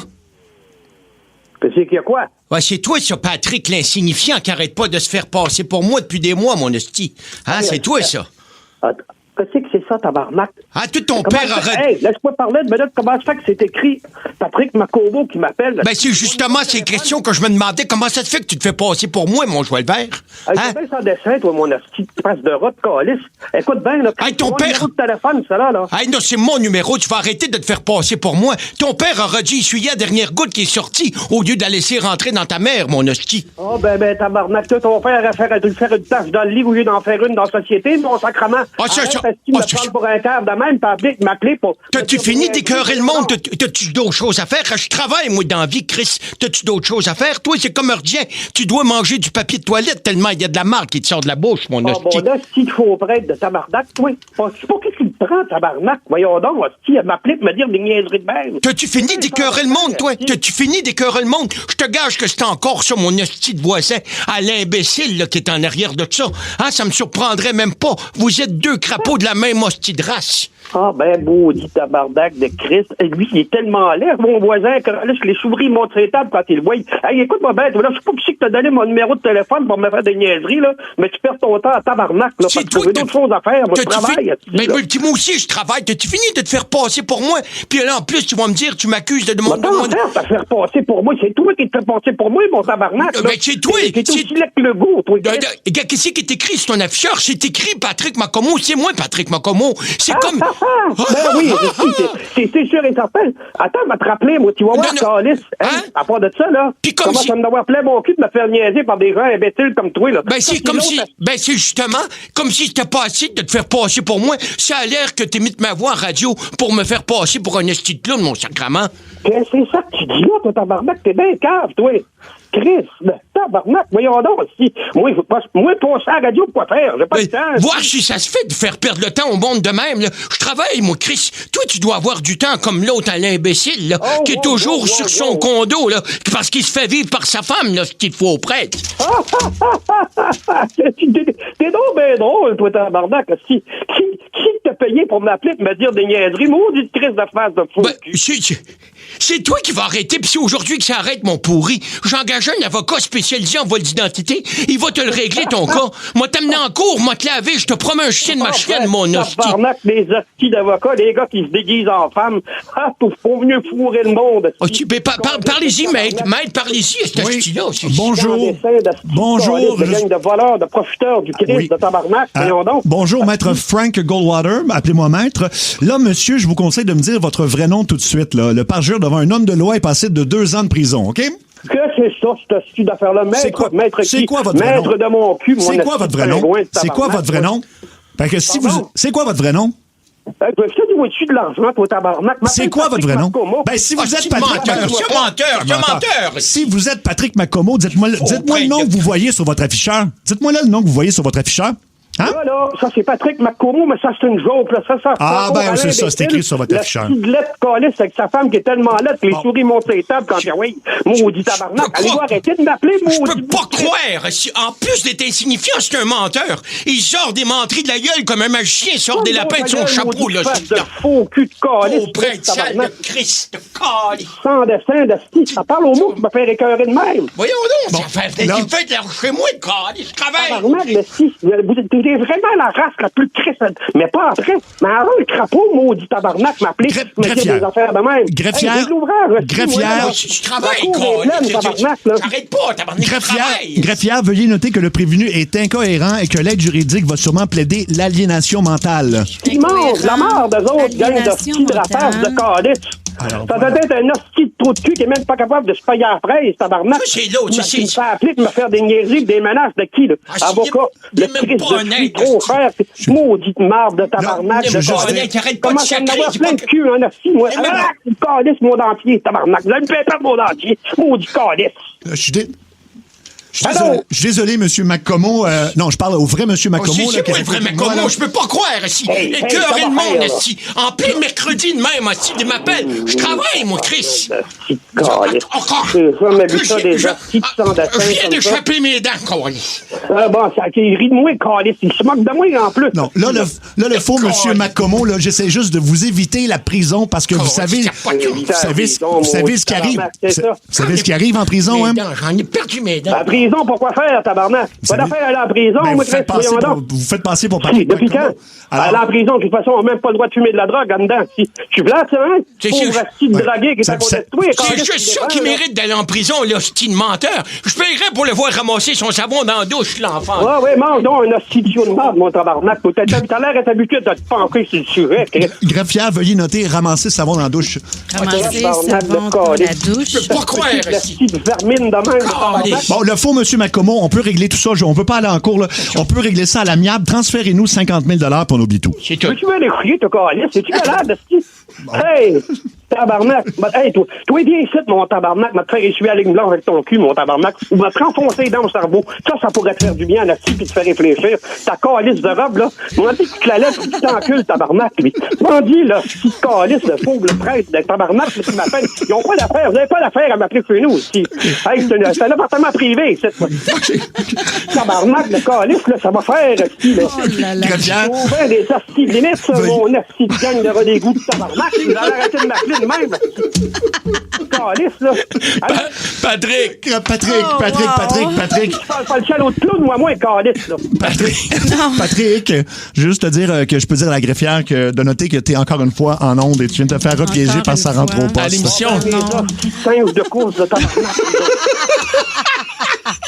Qu'est-ce qu'il y a quoi? Ouais, c'est toi, ça, Patrick, l'insignifiant, qui arrête pas de se faire passer pour moi depuis des mois, mon hostie. Hein, c'est toi, ça. Qu'est-ce que c'est ça, tabarnak? Ah, tout ton père aurait... Hey, laisse-moi parler de minute. Comment ça fait que c'est écrit Patrick Macomo qui m'appelle? Ben, c'est justement ces questions que je me demandais. Comment ça te fait que tu te fais passer pour moi, mon Joël Vert? Hey, hein? C'est bien sans dessin, toi, mon hostie. Tu passes de route, calice. Écoute bien, là. Hey, ton père... numéro de téléphone, ça, là. Hey, non, c'est mon numéro. Tu vas arrêter de te faire passer pour moi. Ton père aura dû essuyer la dernière goutte qui est sortie au lieu de la laisser rentrer dans ta mère, mon hostie. Oh, ben, tabarnak. Toi, ton père a dû faire une tâche dans le lit au lieu d'en faire une dans la société, mon sacrement. Ah, Un quart de même, m'appeler pour... T'as-tu fini d'écœurer le monde? T'as-tu d'autres choses à faire? Je travaille, moi, dans la vie, Chris. T'as-tu d'autres choses à faire? Toi, c'est comme ordien. Tu dois manger du papier de toilette tellement il y a de la marque qui te sort de la bouche, mon hostie. Bon, là, si tu faux prêtre de tabarnak, toi, c'est pas qu'est-ce qu'il te prend, tabarnak? Voyons donc, hostie, m'appeler pour me dire des niaiseries de même. T'as-tu fini d'écœurer le monde, toi? T'as-tu fini d'écœurer le monde? Je te gage que c'est encore ça, mon hostie de voisin, à l'imbécile, là, qui est en arrière de ça. Hein, ça me surprendrait même pas. Vous êtes deux crapauds de la même hostie de race. Ah, ben, maudit tabarnak de Christ. Lui, il est tellement laid, mon voisin, que là, je l'ai s'ouvrir, il monte ses tables quand il le voit. Hey, écoute-moi bien, là, je suis pas obligé que t'as donné mon numéro de téléphone pour me faire des niaiseries, là, mais tu perds ton temps à tabarnak, là, parce que tu as d'autres choses à faire. Moi, je travaille. Mais dis-moi moi aussi, je travaille. T'as-tu fini de te faire passer pour moi? Puis là, en plus, tu vas me dire, tu m'accuses de demander... te faire passer pour moi. C'est toi qui te fais passer pour moi, mon tabarnak. Ben, c'est toi. C'est aussi laid que le goût, toi. Qu'est-ce qui est écrit sur ton afficheur? C'est écrit Patrick Macomo. C'est moi, Patrick Macomo. C'est comme... Ben oui, c'est sûr et certain. Attends, va te rappeler, moi, tu vas voir, Calice. Hein? À part de ça, là. Puis comme comment ça me d'avoir plein mon cul de me faire niaiser par des gens imbéciles comme toi, là. Ben, c'est comme si... Ben, c'est justement comme si c'était pas assez de te faire passer pour moi. Ça a l'air que t'imites ma voix en radio pour me faire passer pour un esti de clown, mon sacrement. C'est ça que tu dis là, toi, tabarnak. T'es bien cave, toi. Chris, tabarnak, voyons donc. Si, moi, passer à la radio, quoi faire? J'ai pas de temps. Voir si ça se fait de faire perdre le temps au monde de même, là. Je travaille, moi, Chris. Toi, tu dois avoir du temps comme l'autre à l'imbécile, là, qui est toujours sur son condo, là, parce qu'il se fait vivre par sa femme, là, ce qu'il faut au prêtre. T'es donc bien drôle, toi, tabarnak. Qui t'a payé pour m'appeler et me dire des niaiseries? Maudite Chris de face de fou. C'est toi qui vas arrêter, pis c'est aujourd'hui que ça arrête, mon pourri. J'ai engagé un avocat spécialisé en vol d'identité. Il va te le régler, ton cas. Moi, t'amener en cours, moi te laver, je te promets un chien de ma chienne, mon hostie. Tabarnak, les hosties d'avocats, les gars qui se déguisent en femmes. Ah, pour venir fourrer le monde. Parlez-y, maître, parlez-y, cet hostie-là. Bonjour. Bonjour. De gang de voleurs, de profiteurs du Christ, de tabarnak, voyons donc. Bonjour, maître Frank Goldwater. Appelez-moi maître. Là, monsieur, je vous conseille de me dire votre vrai nom tout de suite, là. Le parjure devant un homme de loi est passé de 2 ans de prison, OK? Que c'est ça, cette style d'affaire-là? Maître quoi votre vrai nom? Maître de mon cul, mon... C'est quoi votre vrai nom? C'est quoi votre vrai nom? Fait que si vous... C'est quoi votre vrai nom? Tu vois-tu de l'argent, toi, tabarnak? C'est quoi votre vrai nom? Ben, si vous êtes Patrick... menteur! Si vous êtes Patrick Macomo, dites-moi le nom que vous voyez sur votre afficheur. Dites-moi là le nom que vous voyez sur votre afficheur. Hein? Là, ça, c'est Patrick Macomo, mais ça, c'est une joke, là. C'est ça, c'est écrit sur votre afficheur. La petite lettre calice avec sa femme qui est tellement laide que les souris montent sur les tables quand il oui, maudit tabarnak. Allez-vous arrêter de m'appeler, maudit. Je peux pas croire. En plus d'être insignifiant, c'est un menteur. Il sort des menteries de la gueule comme un magicien sort des lapins de son chapeau, là. De faux cul de calice. Oh, prêtre sale de Christ, de calice. Sans dessin, de ça parle au mot qui me fait écœurer de même. Voyons donc, ça fait chez moi, de calice. Je travaille. Tabarnak, mais si, t'es vraiment la race la plus triste, mais pas après. Mais avant le crapaud, maudit tabarnak, m'appeler, me dire des affaires de même. Greffière. Je travaille, j'arrête pas, tabarnak, Greffière, veuillez noter que le prévenu est incohérent et que l'aide juridique va sûrement plaider l'aliénation mentale. Ils mangent la mort d'eux autres, gang de petits drapages de calice. Ça doit être un hostie de trou de cul qui est même pas capable de se payer à la fraise, tabarnak. C'est l'autre, il me fait appeler pour me faire des niaiseries, des menaces de qui, là? Avocat, le Christ de suis trop frère, maudite marde de tabarnak. Comment ça me avoir plein de cul, un hostie, moi? Ah, calice, mon dentier, tabarnak. Vous allez me faire perdre mon dentier, maudit calice. Je suis désolé, monsieur Macomo. Non, je parle au vrai monsieur Macomo. C'est moi le vrai Macomo, je peux pas croire, ici. Écœuré le monde, ici. En plein mercredi de même, ici, il m'appelle. Je travaille, moi, Chris. Je viens d'échapper mes dents, calice. Bon, il rit de moi, calice. Il se moque de moi, en plus. Non, là, le faux monsieur Macomo, là, j'essaie juste de vous éviter la prison parce que vous savez ce qui arrive. Vous savez ce qui arrive en prison, hein? J'en ai perdu mes dents. Prison, pourquoi faire, tabarnak? Pas d'affaire aller en prison, moi, vous faites passer pour Patrick Macomo. Depuis quand? Aller en prison, de toute façon, on n'a même pas le droit de fumer de la drogue en dedans. Je suis blanc, tu sais, pauvre asti de dragué qui est à côté de toi. C'est juste ça qui mérite d'aller en prison, l'hostie de menteur. Je paierais pour le voir ramasser son savon dans la douche, l'enfant. Ouais, mange donc un hostie de merde, mon tabarnak. T'as l'air d'être habitué de te panquer sur le sujet. Greffière, veuillez noter ramasser savon dans la douche. Ramasser savon dans la douche. Je peux pas croire, ici. De vermine de même. Bon, le faux monsieur Macomo, on peut régler tout ça. On peut pas aller en cours, là. On peut régler ça à l'amiable. Transférez-nous 50 000 $, puis on oublie tout. Tu veux aller couiller, toi, calice? C'est-tu malade, esti? Hey! Tabarnak! Hey, toi, viens ici, mon tabarnak, va te faire essuyer la ligne blanche avec ton cul, mon tabarnak, ou va te renfoncer dans le cerveau. Ça pourrait te faire du bien, là-dessus, puis te faire réfléchir. Ta calice de robe, là, m'en dis que tu te la lèves, puis tu t'encules, tabarnak, lui. M'en dis, là, si calice, le pauvre, le prêtre, le tabarnak, qui m'appelle, ils ont pas d'affaire, vous avez pas d'affaire à m'appeler chez nous, aussi. Hey, c'est un appartement privé, ici. Tabarnak, le calice, là, ça va faire, ici, là. J'ai ouvert des hosties de limite, mon hostie de gang de redégoût de tabarnak, vous allez arrêter de m'appeler de même. Calice, là. Patrick! Patrick. Pas le chien l'autre clown, moi, calice, là. Patrick, juste te dire que je peux dire à la greffière de noter que t'es encore une fois en onde et tu viens de te faire repiéger parce que ça rentre au poste. À l'émission. Singe de course de tabarnak.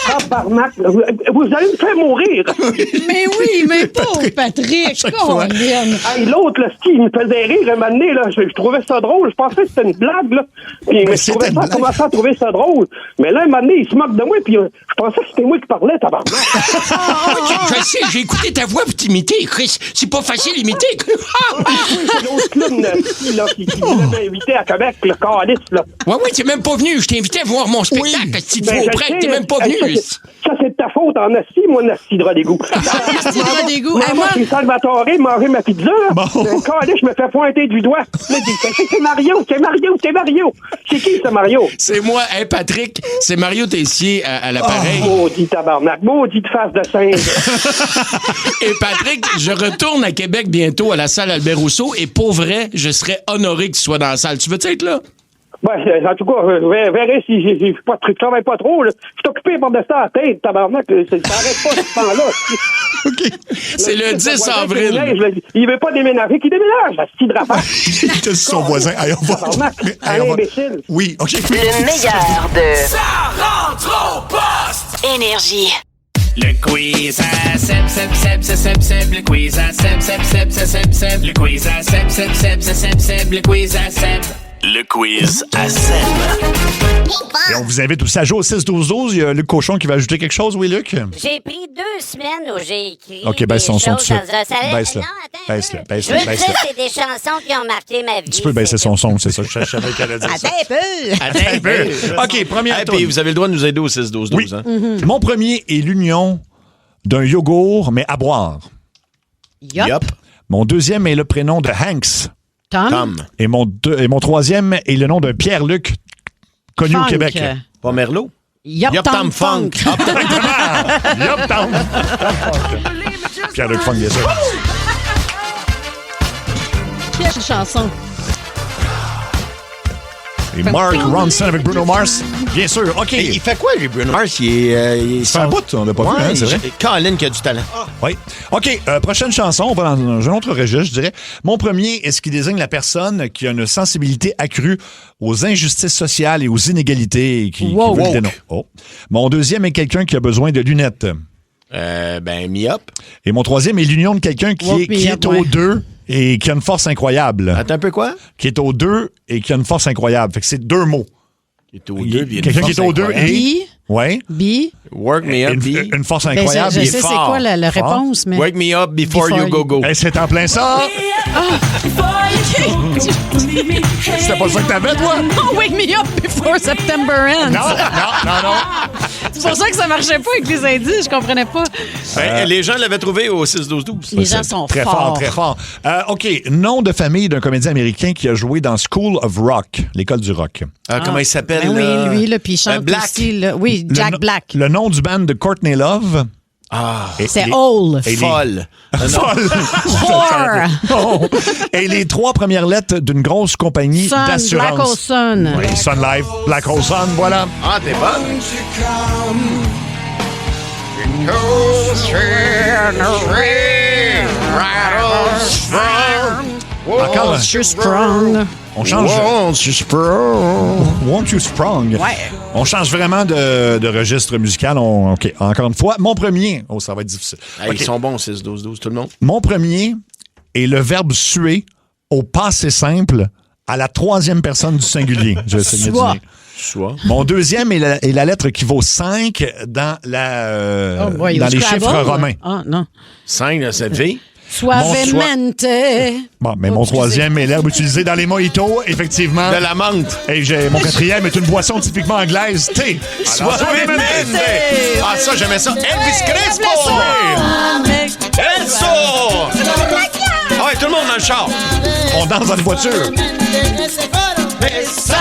Tabarnak, vous allez me faire mourir. Mais oui, mais pauvre Patrick. Hey, l'autre, là, il me faisait rire un moment donné, là. Je trouvais ça drôle. Je pensais que c'était une blague, là. Puis je commençais à trouver ça drôle. Mais là, un moment donné, il se moque de moi, puis je pensais que c'était moi qui parlais, tabarnak. Je sais, j'ai écouté ta voix pour t'imiter, Chris. C'est pas facile d'imiter. C'est l'autre clown, là, qui voulait m'inviter à Québec, le calice, là. Ouais, t'es même pas venu. Je t'ai invité à voir mon spectacle. Si tu vas au prêtre, t'es même pas venu. Ça, c'est de ta faute en assis, moi, en assis de d'égout. Moi, je suis Salvatore, manger ma pizza. Calice, je me fais pointer du doigt. C'est Mario. C'est qui, ce Mario? C'est moi, Patrick. C'est Mario Tessier à l'appareil. Maudit tabarnak. Maudite face de singe. Et Patrick, je retourne à Québec bientôt à la salle Albert Rousseau et pour vrai, je serais honoré que tu sois dans la salle. Tu veux être là? Ben, en tout cas, je verrai si j'ai pas de truc. Je travaille pas trop, là. Je suis occupé par de ça à la tête, tabarnak. Ça arrête pas ce temps-là. OK. C'est le 10 avril. Il veut pas déménager. Qui déménage, la petite drapage? C'est son voisin. Allez, on va. Imbécile. Oui, OK. Le meilleur de... Ça rentre au poste! Énergie. Le quiz à Seb, le quiz à Seb, le quiz à Seb, le quiz à Seb. Le quiz à Seb. Et on vous invite aussi à jouer au 6-12-12. Il y a Luc Cochon qui va ajouter quelque chose, oui, Luc? J'ai pris 2 semaines où j'ai écrit OK, baisse son son tout de suite. Baisse-le. Baisse-le. C'est des chansons qui ont marqué ma vie. Tu peux baisser son son, c'est ça. Je savais qu'elle allait dire ça. Attends un peu. OK, première Puis vous avez le droit de nous aider au 6-12-12. Oui. Hein? Mon premier est l'union d'un yogourt, mais à boire. Yup. Mon deuxième est le prénom de Hanks. Tom. Et mon troisième est le nom d'un Pierre-Luc connu Funk. au Québec. Pas Merlot? Yup Tom Funk. Yup Tom. Pierre-Luc Funk, bien sûr. Quelle chanson? Et Mark Ronson avec Bruno Mars. Bien sûr, OK. Il fait quoi, lui, Bruno Mars? Il fait un bout, on l'a pas vu, hein, c'est vrai. Colin qui a du talent. Oui. OK, prochaine chanson, on va dans un autre registre, je dirais. Mon premier est ce qui désigne la personne qui a une sensibilité accrue aux injustices sociales et aux inégalités. Et qui veut le dénoncer. Oh. Mon deuxième est quelqu'un qui a besoin de lunettes. Myope. Et mon troisième est l'union de quelqu'un qui est au 2 et qui a une force incroyable. Attends un peu quoi? Qui est au 2 et qui a une force incroyable. Fait que c'est 2 mots. Quelqu'un qui est au 2 et... Ouais. B. Work me up, B. Une force incroyable. Je sais c'est quoi la réponse, mais... Wake me up before you go. Hey, c'est en plein ça. C'était pas ça que t'avais, toi? Oh, wake me up before September ends. Non. C'est pour ça que ça marchait pas avec les indices, je comprenais pas. Les gens l'avaient trouvé au 6-12-12. Les gens sont très forts. Très fort. OK, nom de famille d'un comédien américain qui a joué dans School of Rock, l'école du rock. Comment il s'appelle? Ben oui, lui, là, puis il chante Black. aussi. Là. Oui, Jack Black. Le nom du band de Courtney Love. C'est Hole. Folle. Et les 3 premières lettres d'une grosse compagnie d'assurance. Black Hole Sun. Oui, Sun Life, Black Hole Sun, voilà. Ah, t'es bonne. Encore strong. On change. Won't you sprung? Ouais. On change vraiment de registre musical. OK, encore une fois. Mon premier. Oh, ça va être difficile. Ils sont bons, 6-12-12, tout le monde. Mon premier est le verbe suer au passé simple à la 3e personne du singulier. Je vais essayer de deviner. Soit. Mon deuxième est la lettre qui vaut 5 dans dans les chiffres romains. Ah, non. 5, c'est V. Suavemente. Bon, mais mon troisième est l'herbe utilisée dans les mojitos, effectivement. De la menthe. Et mon quatrième est une boisson typiquement anglaise, thé. Suavemente. Ah, ça, j'aimais ça. Elvis Crespo. Eso. Ah ouais, tout le monde dans le char. On danse dans une voiture. Eso.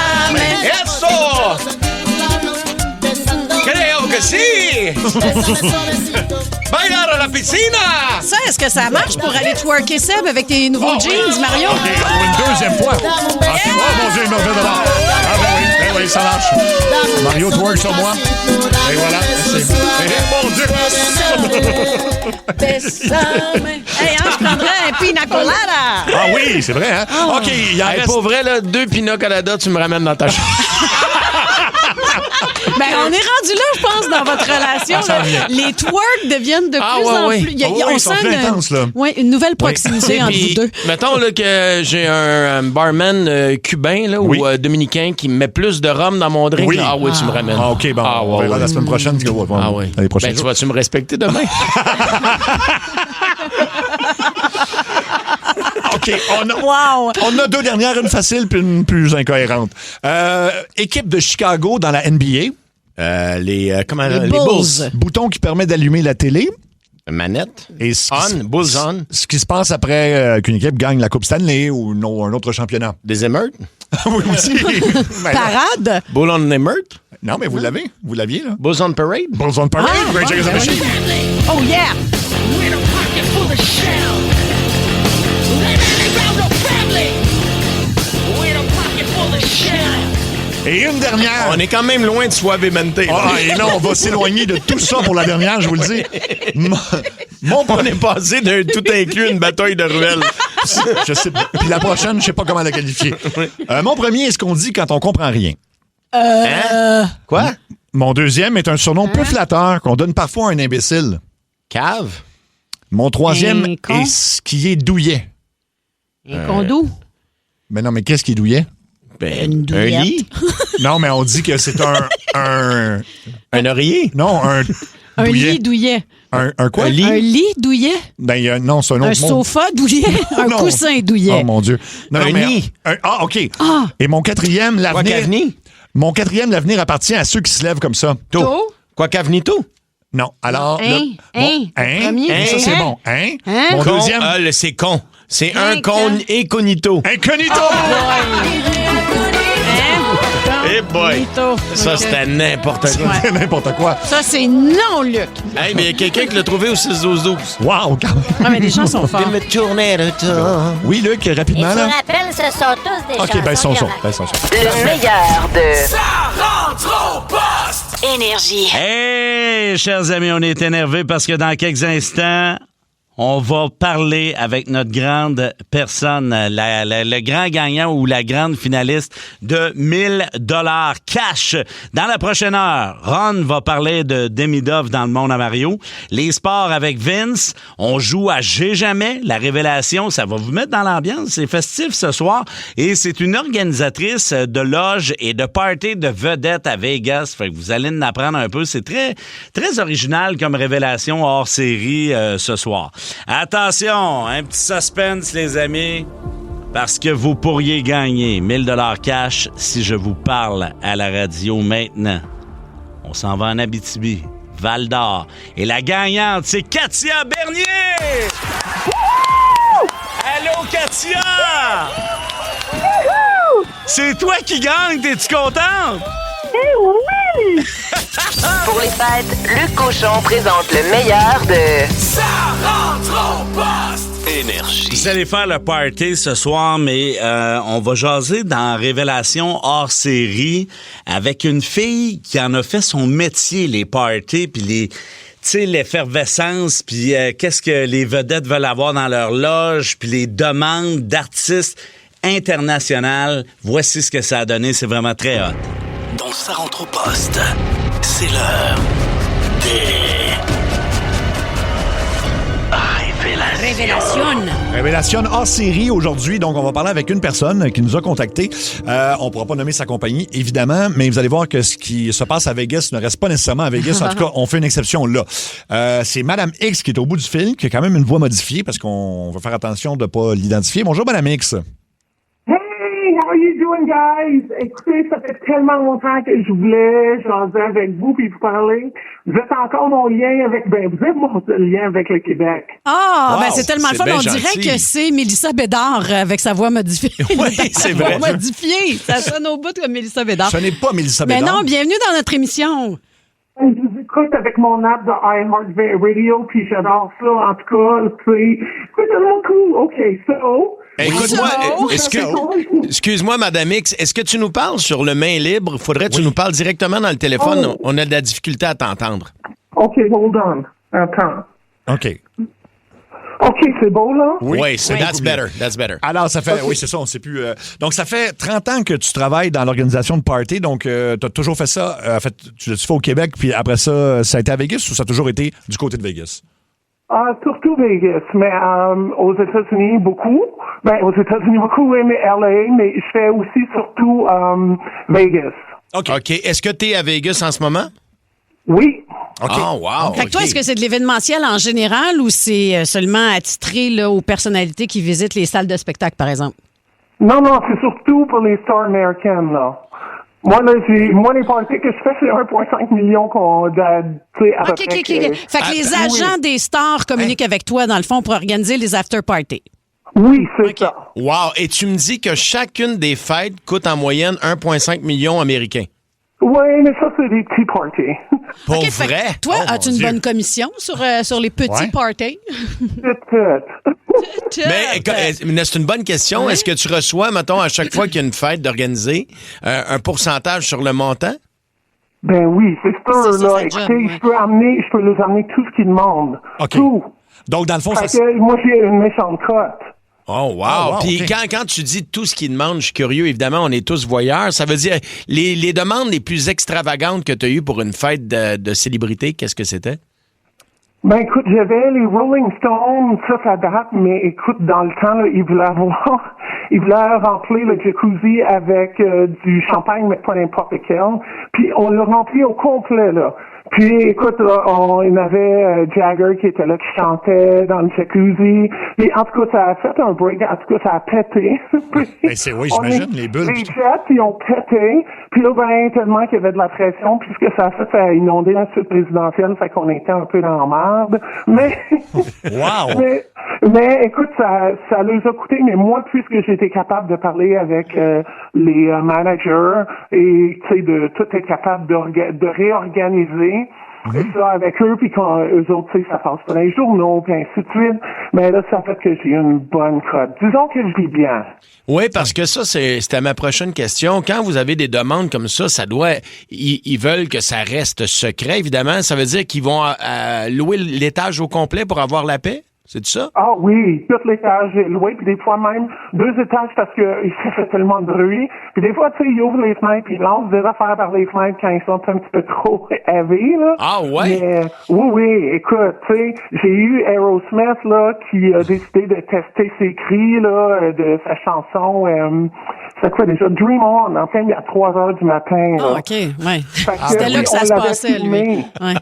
Creo que sí. Bailar à la piscine! Ça, est-ce que ça marche pour aller twerker Seb avec tes nouveaux jeans, Mario? OK, pour une deuxième fois. OK, oh mon Dieu, il me refait de l'or. Ah ben oui, ça marche. Mario twerk sur moi. Et voilà, merci. Mon Dieu! Hey, je prendrais un pina colada. Ah oui, c'est vrai, hein? OK, il en reste... Pour vrai, là, 2 pina colada, tu me ramènes dans ta chambre. Ben, on est rendu là, je pense, dans votre relation. Là. Les twerks deviennent de plus en plus... Ils sont plus intenses, là. Oui, une nouvelle proximité entre vous deux. Mettons là, que j'ai un barman cubain là, ou dominicain qui met plus de rhum dans mon drink. Oui. Là. Ah oui, tu me ramènes. Ah, OK, bon. On verra la semaine prochaine. Ah oui. Ben, tu vas-tu me respecter demain? OK, on a 2 dernières, une facile puis une plus incohérente. Équipe de Chicago dans la NBA. Les Bulls. Bouton qui permet d'allumer la télé. Manette. Et Bulls on. Ce qui se passe après qu'une équipe gagne la Coupe Stanley ou un autre championnat. Des émeutes? Oui, aussi. Parade? Bull on émeute? Non, mais vous l'aviez. Vous l'aviez, là. Bulls on parade? Bulls on parade. Great Against the Machine. Oh, yeah! Et une dernière. On est quand même loin de Suavemente. Et non, on va s'éloigner de tout ça pour la dernière, je vous le dis. On est passé d'un tout inclus une bataille de ruelles. Je sais. Puis la prochaine, je sais pas comment la qualifier. Mon premier est ce qu'on dit quand on comprend rien. Quoi? Mon deuxième est un surnom peu flatteur qu'on donne parfois à un imbécile. Cave? Mon troisième est ce qui est douillet. Un condo? Mais non, mais qu'est-ce qui est douillet? Ben, un lit? Non, mais on dit que c'est un oreiller? Non, un lit douillet. Un quoi? Un lit douillet? Ben, non, c'est un autre Un sofa douillet? Un coussin douillet? Oh, mon Dieu. Non, un nid? OK. Et mon quatrième, l'avenir... Mon quatrième, l'avenir appartient à ceux qui se lèvent comme ça. Tôt? Quoi qu'avenito? Non. Alors... Premier. Ça, c'est bon. Mon con, deuxième... c'est con. C'est un con incognito. Incognito! Eh boy! Ça, c'était n'importe quoi. C'était n'importe quoi. Ça, c'est non, Luc. Hey, mais il y a quelqu'un qui l'a trouvé au 6-12-12. Wow! Ah, mais les gens sont forts. Oui, Luc, rapidement, Et là. je rappelle, ce sont tous des OK, ben, son. Le meilleur de... Ça rentre au poste! Énergie. Hey, chers amis, on est énervés parce que dans quelques instants, on va parler avec notre grande personne, le grand gagnant ou la grande finaliste de 1000 $ cash. Dans la prochaine heure, Ron va parler de Demidov dans le monde à Mario. Les sports avec Vince. On joue à J'ai jamais, la révélation. Ça va vous mettre dans l'ambiance. C'est festif ce soir. Et c'est une organisatrice de loges et de parties de vedettes à Vegas. Fait que vous allez en apprendre un peu. C'est très, très original comme révélation hors série ce soir. Attention, un petit suspense, les amis, parce que vous pourriez gagner 1000 $ cash si je vous parle à la radio maintenant. On s'en va en Abitibi, Val-d'Or. Et la gagnante, c'est Katia Bernier! Allô, Katia! C'est toi qui gagne, t'es-tu contente? Oui! Pour les fêtes, Luc Cochon présente le meilleur de... Ça rentre au poste! Énergie. Vous allez faire le party ce soir, mais on va jaser dans Révélation hors série avec une fille qui en a fait son métier, les parties, puis les... Tu sais, l'effervescence, puis qu'est-ce que les vedettes veulent avoir dans leur loge, puis les demandes d'artistes internationales. Voici ce que ça a donné, c'est vraiment très hot. Dans Ça rentre au poste, c'est l'heure des... Révélation hors série aujourd'hui. Donc, on va parler avec une personne qui nous a contactés. On ne pourra pas nommer sa compagnie, évidemment, mais vous allez voir que ce qui se passe à Vegas ne reste pas nécessairement à Vegas. En tout cas, on fait une exception là. C'est Madame X qui est au bout du fil, qui a quand même une voix modifiée parce qu'on va faire attention de ne pas l'identifier. Bonjour, Madame X. Hey, how are you doing, guys? Écoutez, ça fait tellement longtemps que je voulais jaser avec vous puis vous parler. Vous êtes encore mon lien avec, vous êtes mon lien avec le Québec. Ah, Wow, ben c'est tellement le fun. c'est On bien dirait gentil. que c'est Mélissa Bédard avec sa voix modifiée. Oui, c'est vrai. Voix modifiée. Ça sonne au bout comme Mélissa Bédard. Ce n'est pas Mélissa Mais Bédard. non, bienvenue dans notre émission. Je vous écoute avec mon app de iHeartRadio, puis j'adore ça, en tout cas, c'est tellement cool. OK, so... Excuse-moi, Madame X, est-ce que tu nous parles sur le main libre? Faudrait que tu nous parles directement dans le téléphone. Oh. On a de la difficulté à t'entendre. OK, hold on. Attends. OK. OK, c'est beau, là? Oui, that's better. Alors, ça fait... Oui, c'est ça, on ne sait plus... Donc, ça fait 30 ans que tu travailles dans l'organisation de party, donc tu as toujours fait ça. En fait, tu l'as fait au Québec, puis après ça, ça a été à Vegas ou ça a toujours été du côté de Vegas? Surtout Vegas, mais aux États-Unis, beaucoup. Aux États-Unis, beaucoup, mais LA, mais je fais aussi surtout Vegas. OK. Est-ce que tu es à Vegas en ce moment? Oui. OK. Oh, wow. Fait que toi, est-ce que c'est de l'événementiel en général ou c'est seulement attitré là, aux personnalités qui visitent les salles de spectacle, par exemple? Non, c'est surtout pour les stars américaines, là. Moi, les parties que je fais, c'est 1,5 million qu'on tu sais, à peu près. OK. Fait que les agents des stars communiquent avec toi, dans le fond, pour organiser les after-parties. Oui, c'est ça. Wow. Et tu me dis que chacune des fêtes coûte en moyenne 1,5 million américains. Oui, mais ça, c'est des petits parties. Pour vrai? Toi, as-tu une bonne commission sur les petits parties? Mais c'est une bonne question. Ouais. Est-ce que tu reçois, mettons, à chaque fois qu'il y a une fête d'organiser, un pourcentage sur le montant? Ben oui, c'est sûr. Là. Écoutez, je peux les amener tout ce qu'ils demandent. OK. Tout. Donc, dans le fond, moi, j'ai une méchante cote. Oh, wow. Puis quand tu dis tout ce qu'ils demandent, je suis curieux, évidemment, on est tous voyeurs. Ça veut dire les demandes les plus extravagantes que tu as eues pour une fête de célébrité, qu'est-ce que c'était? Ben écoute, j'avais les Rolling Stones, ça date, mais écoute, dans le temps, là, ils voulaient remplir le jacuzzi avec du champagne, mais pas n'importe quel. Puis on l'a rempli au complet, là. Puis écoute, il y avait Jagger qui était là, qui chantait dans le jacuzzi. Et en tout cas, ça a fait un break. En tout cas, ça a pété. Ben j'imagine, les bulles. Les jets, ils ont pété. Puis là, tellement qu'il y avait de la pression, puis ce que ça a fait, ça a inondé la suite présidentielle, fait qu'on était un peu dans la merde. Mais, wow! mais écoute, ça les a coûté, mais moi, puisque j'étais capable de parler avec les managers et, tu sais, de tout être capable de réorganiser ça avec eux, puis quand eux autres, tu sais, ça passe pour les journaux, puis ainsi de suite. Mais là, ça fait que j'ai une bonne cote. Disons que je vis bien. Oui, parce que ça, c'était ma prochaine question. Quand vous avez des demandes comme ça, ils veulent que ça reste secret, évidemment. Ça veut dire qu'ils vont louer l'étage au complet pour avoir la paix? C'est ça? Ah oui, tout l'étage est loué, puis des fois même 2 étages parce que ça fait tellement de bruit. Puis des fois, tu sais, ils ouvrent les fenêtres, puis ils lancent des affaires par les fenêtres quand ils sont un petit peu trop heavy, là. Ah ouais? Mais, oui, écoute, tu sais, j'ai eu Aerosmith, là, qui a décidé de tester ses cris, là, de sa chanson, c'est quoi déjà? Dream On, enfin, il y a 3 heures du matin. Ah, OK, ouais. C'était là que ça se passait, lui. Ouais.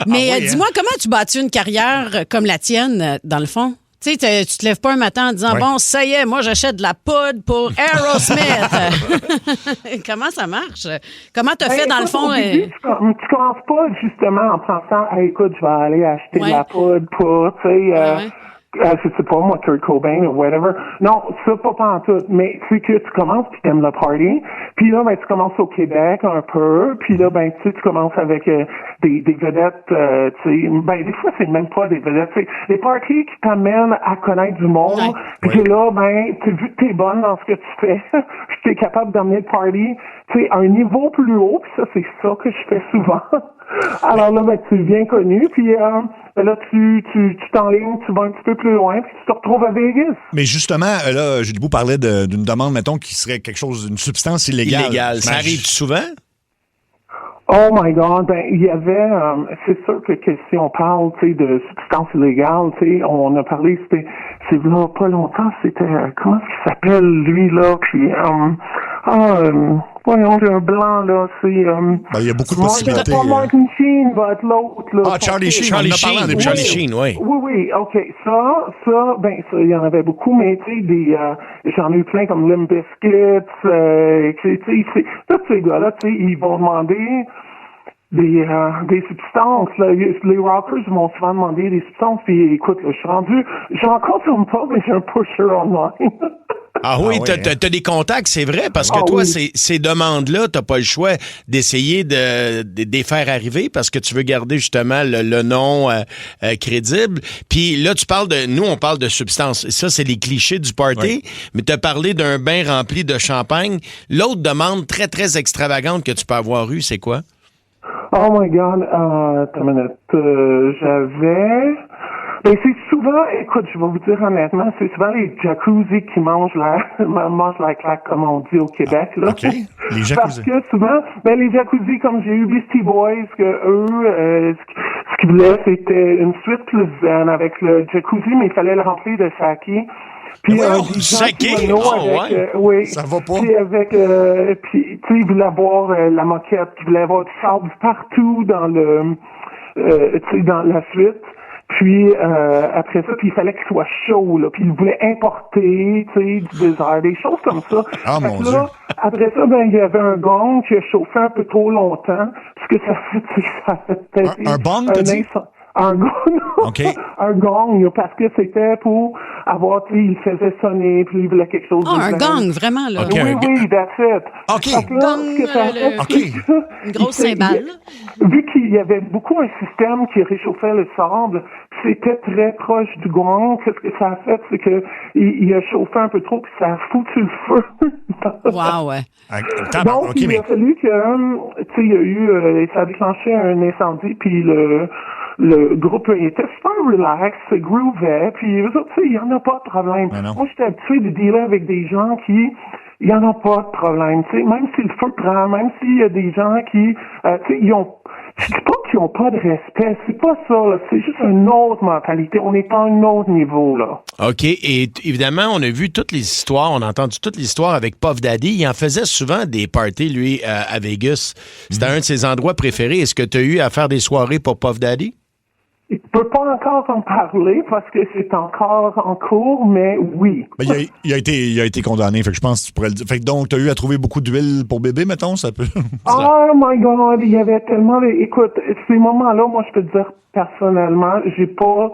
Mais dis-moi, comment tu bâtis une carrière comme la tienne, dans le fond? Tu sais, tu te lèves pas un matin en disant, bon, ça y est, moi, j'achète de la poudre pour Aerosmith. Comment ça marche? Comment t'as fait, dans le fond? Tu commences pas, justement, en pensant, écoute, je vais aller acheter de la poudre pour, tu sais, je sais pas, moi, Kurt Cobain ou whatever. Non, ça, pas en tout. Mais c'est que tu commences puis t'aimes le party. Puis là, tu commences au Québec un peu. Puis là, tu commences avec des vedettes, tu sais. Des fois, c'est même pas des vedettes. C'est des parties qui t'amènent à connaître du monde. Puis là, vu que t'es bonne dans ce que tu fais, t'es capable d'amener le party, tu sais, à un niveau plus haut. Puis ça, c'est ça que je fais souvent. Alors là, tu deviens connu, puis là, tu t'enlignes, tu vas un petit peu plus loin, puis tu te retrouves à Vegas. Mais justement, là, Julie Bou parlait d'une demande, mettons, qui serait quelque chose, d'une substance illégale. Ça arrive souvent? Oh my God, il y avait, c'est sûr que si on parle, tu sais, de substances illégales, tu sais, on a parlé, c'est là pas longtemps, c'était, comment il s'appelle, lui, là, puis, voyons, j'ai un blanc, là, c'est, il y a beaucoup de possibilités. C'est pas Martin Sheen, va être l'autre, là. Ah, Charlie Sheen, Charlie Sheen, oui. Oui, OK, ça, il y en avait beaucoup, mais, tu sais, j'en ai eu plein comme Limp Bizkit, tu sais, tous ces gars-là, tu sais, ils vont demander des substances, là. Les rockers m'ont souvent demandé des substances, puis écoute, là, j'en consomme pas, mais j'ai un pusher online. Ah oui, t'as des contacts, c'est vrai, parce que toi, ces demandes-là, t'as pas le choix d'essayer de les faire arriver parce que tu veux garder justement le nom crédible. Puis là, nous, on parle de substances. Ça, c'est les clichés du party, mais t'as parlé d'un bain rempli de champagne. L'autre demande très, très extravagante que tu peux avoir eue, c'est quoi? Oh my God, attends une minute. J'avais... Ben, c'est souvent, écoute, je vais vous dire honnêtement, c'est souvent les jacuzzi qui mangent la claque, comme on dit au Québec, là. OK. Les jacuzzi. Parce que souvent, ben, les jacuzzi, comme j'ai eu Beastie Boys, que eux, ce qu'ils voulaient, c'était une suite plus zen avec le jacuzzi, mais il fallait le remplir de saké. Puis, saké? Oui. Ça va pas. Puis avec, puis, tu sais, ils voulaient avoir la moquette, ils voulaient avoir du sable partout dans tu sais, dans la suite. Puis après ça, puis il fallait qu'il soit chaud, là. Puis il voulait importer, tu sais, du désert, des choses comme ça. Ah, fait mon que Dieu. là, après ça, ben il y avait un gong qui a chauffé un peu trop longtemps, parce que ça fait un bong, t'as dit? Un gong, OK. Un gong, parce que c'était pour avoir, tu sais, il faisait sonner, puis il voulait quelque chose. Un gong, vraiment, là. Okay, oui, that's it. OK. Gong, une grosse cymbale. Vu qu'il y avait beaucoup un système qui réchauffait le sable, c'était très proche du gong. Qu'est-ce que ça a fait? C'est que il a chauffé un peu trop, puis ça a foutu le feu. Wow, ouais. Donc, il a fallu que, tu sais, il y a eu, ça a déclenché un incendie, puis le groupe était super relax, groovait, puis eux autres, tu sais, il n'y en a pas de problème. Moi, j'étais habitué de dealer avec des gens qui, il n'y en a pas de problème, tu sais, même si le feu prend, même s'il y a des gens qui, tu sais, je dis pas qu'ils n'ont pas de respect, c'est pas ça, là, c'est juste une autre mentalité, on est à un autre niveau, là. OK, et évidemment, on a vu toutes les histoires, on a entendu toutes les histoires avec Puff Daddy, il en faisait souvent des parties, lui, à Vegas. C'était un de ses endroits préférés. Est-ce que tu as eu à faire des soirées pour Puff Daddy? Je peux pas encore en parler parce que c'est encore en cours, mais oui. Ben, il a été condamné, fait que je pense que tu pourrais le dire. Fait que donc, tu as eu à trouver beaucoup d'huile pour bébé, mettons, ça peut... Oh my God, il y avait tellement de... Écoute, ces moments-là, moi, je peux te dire personnellement, j'ai pas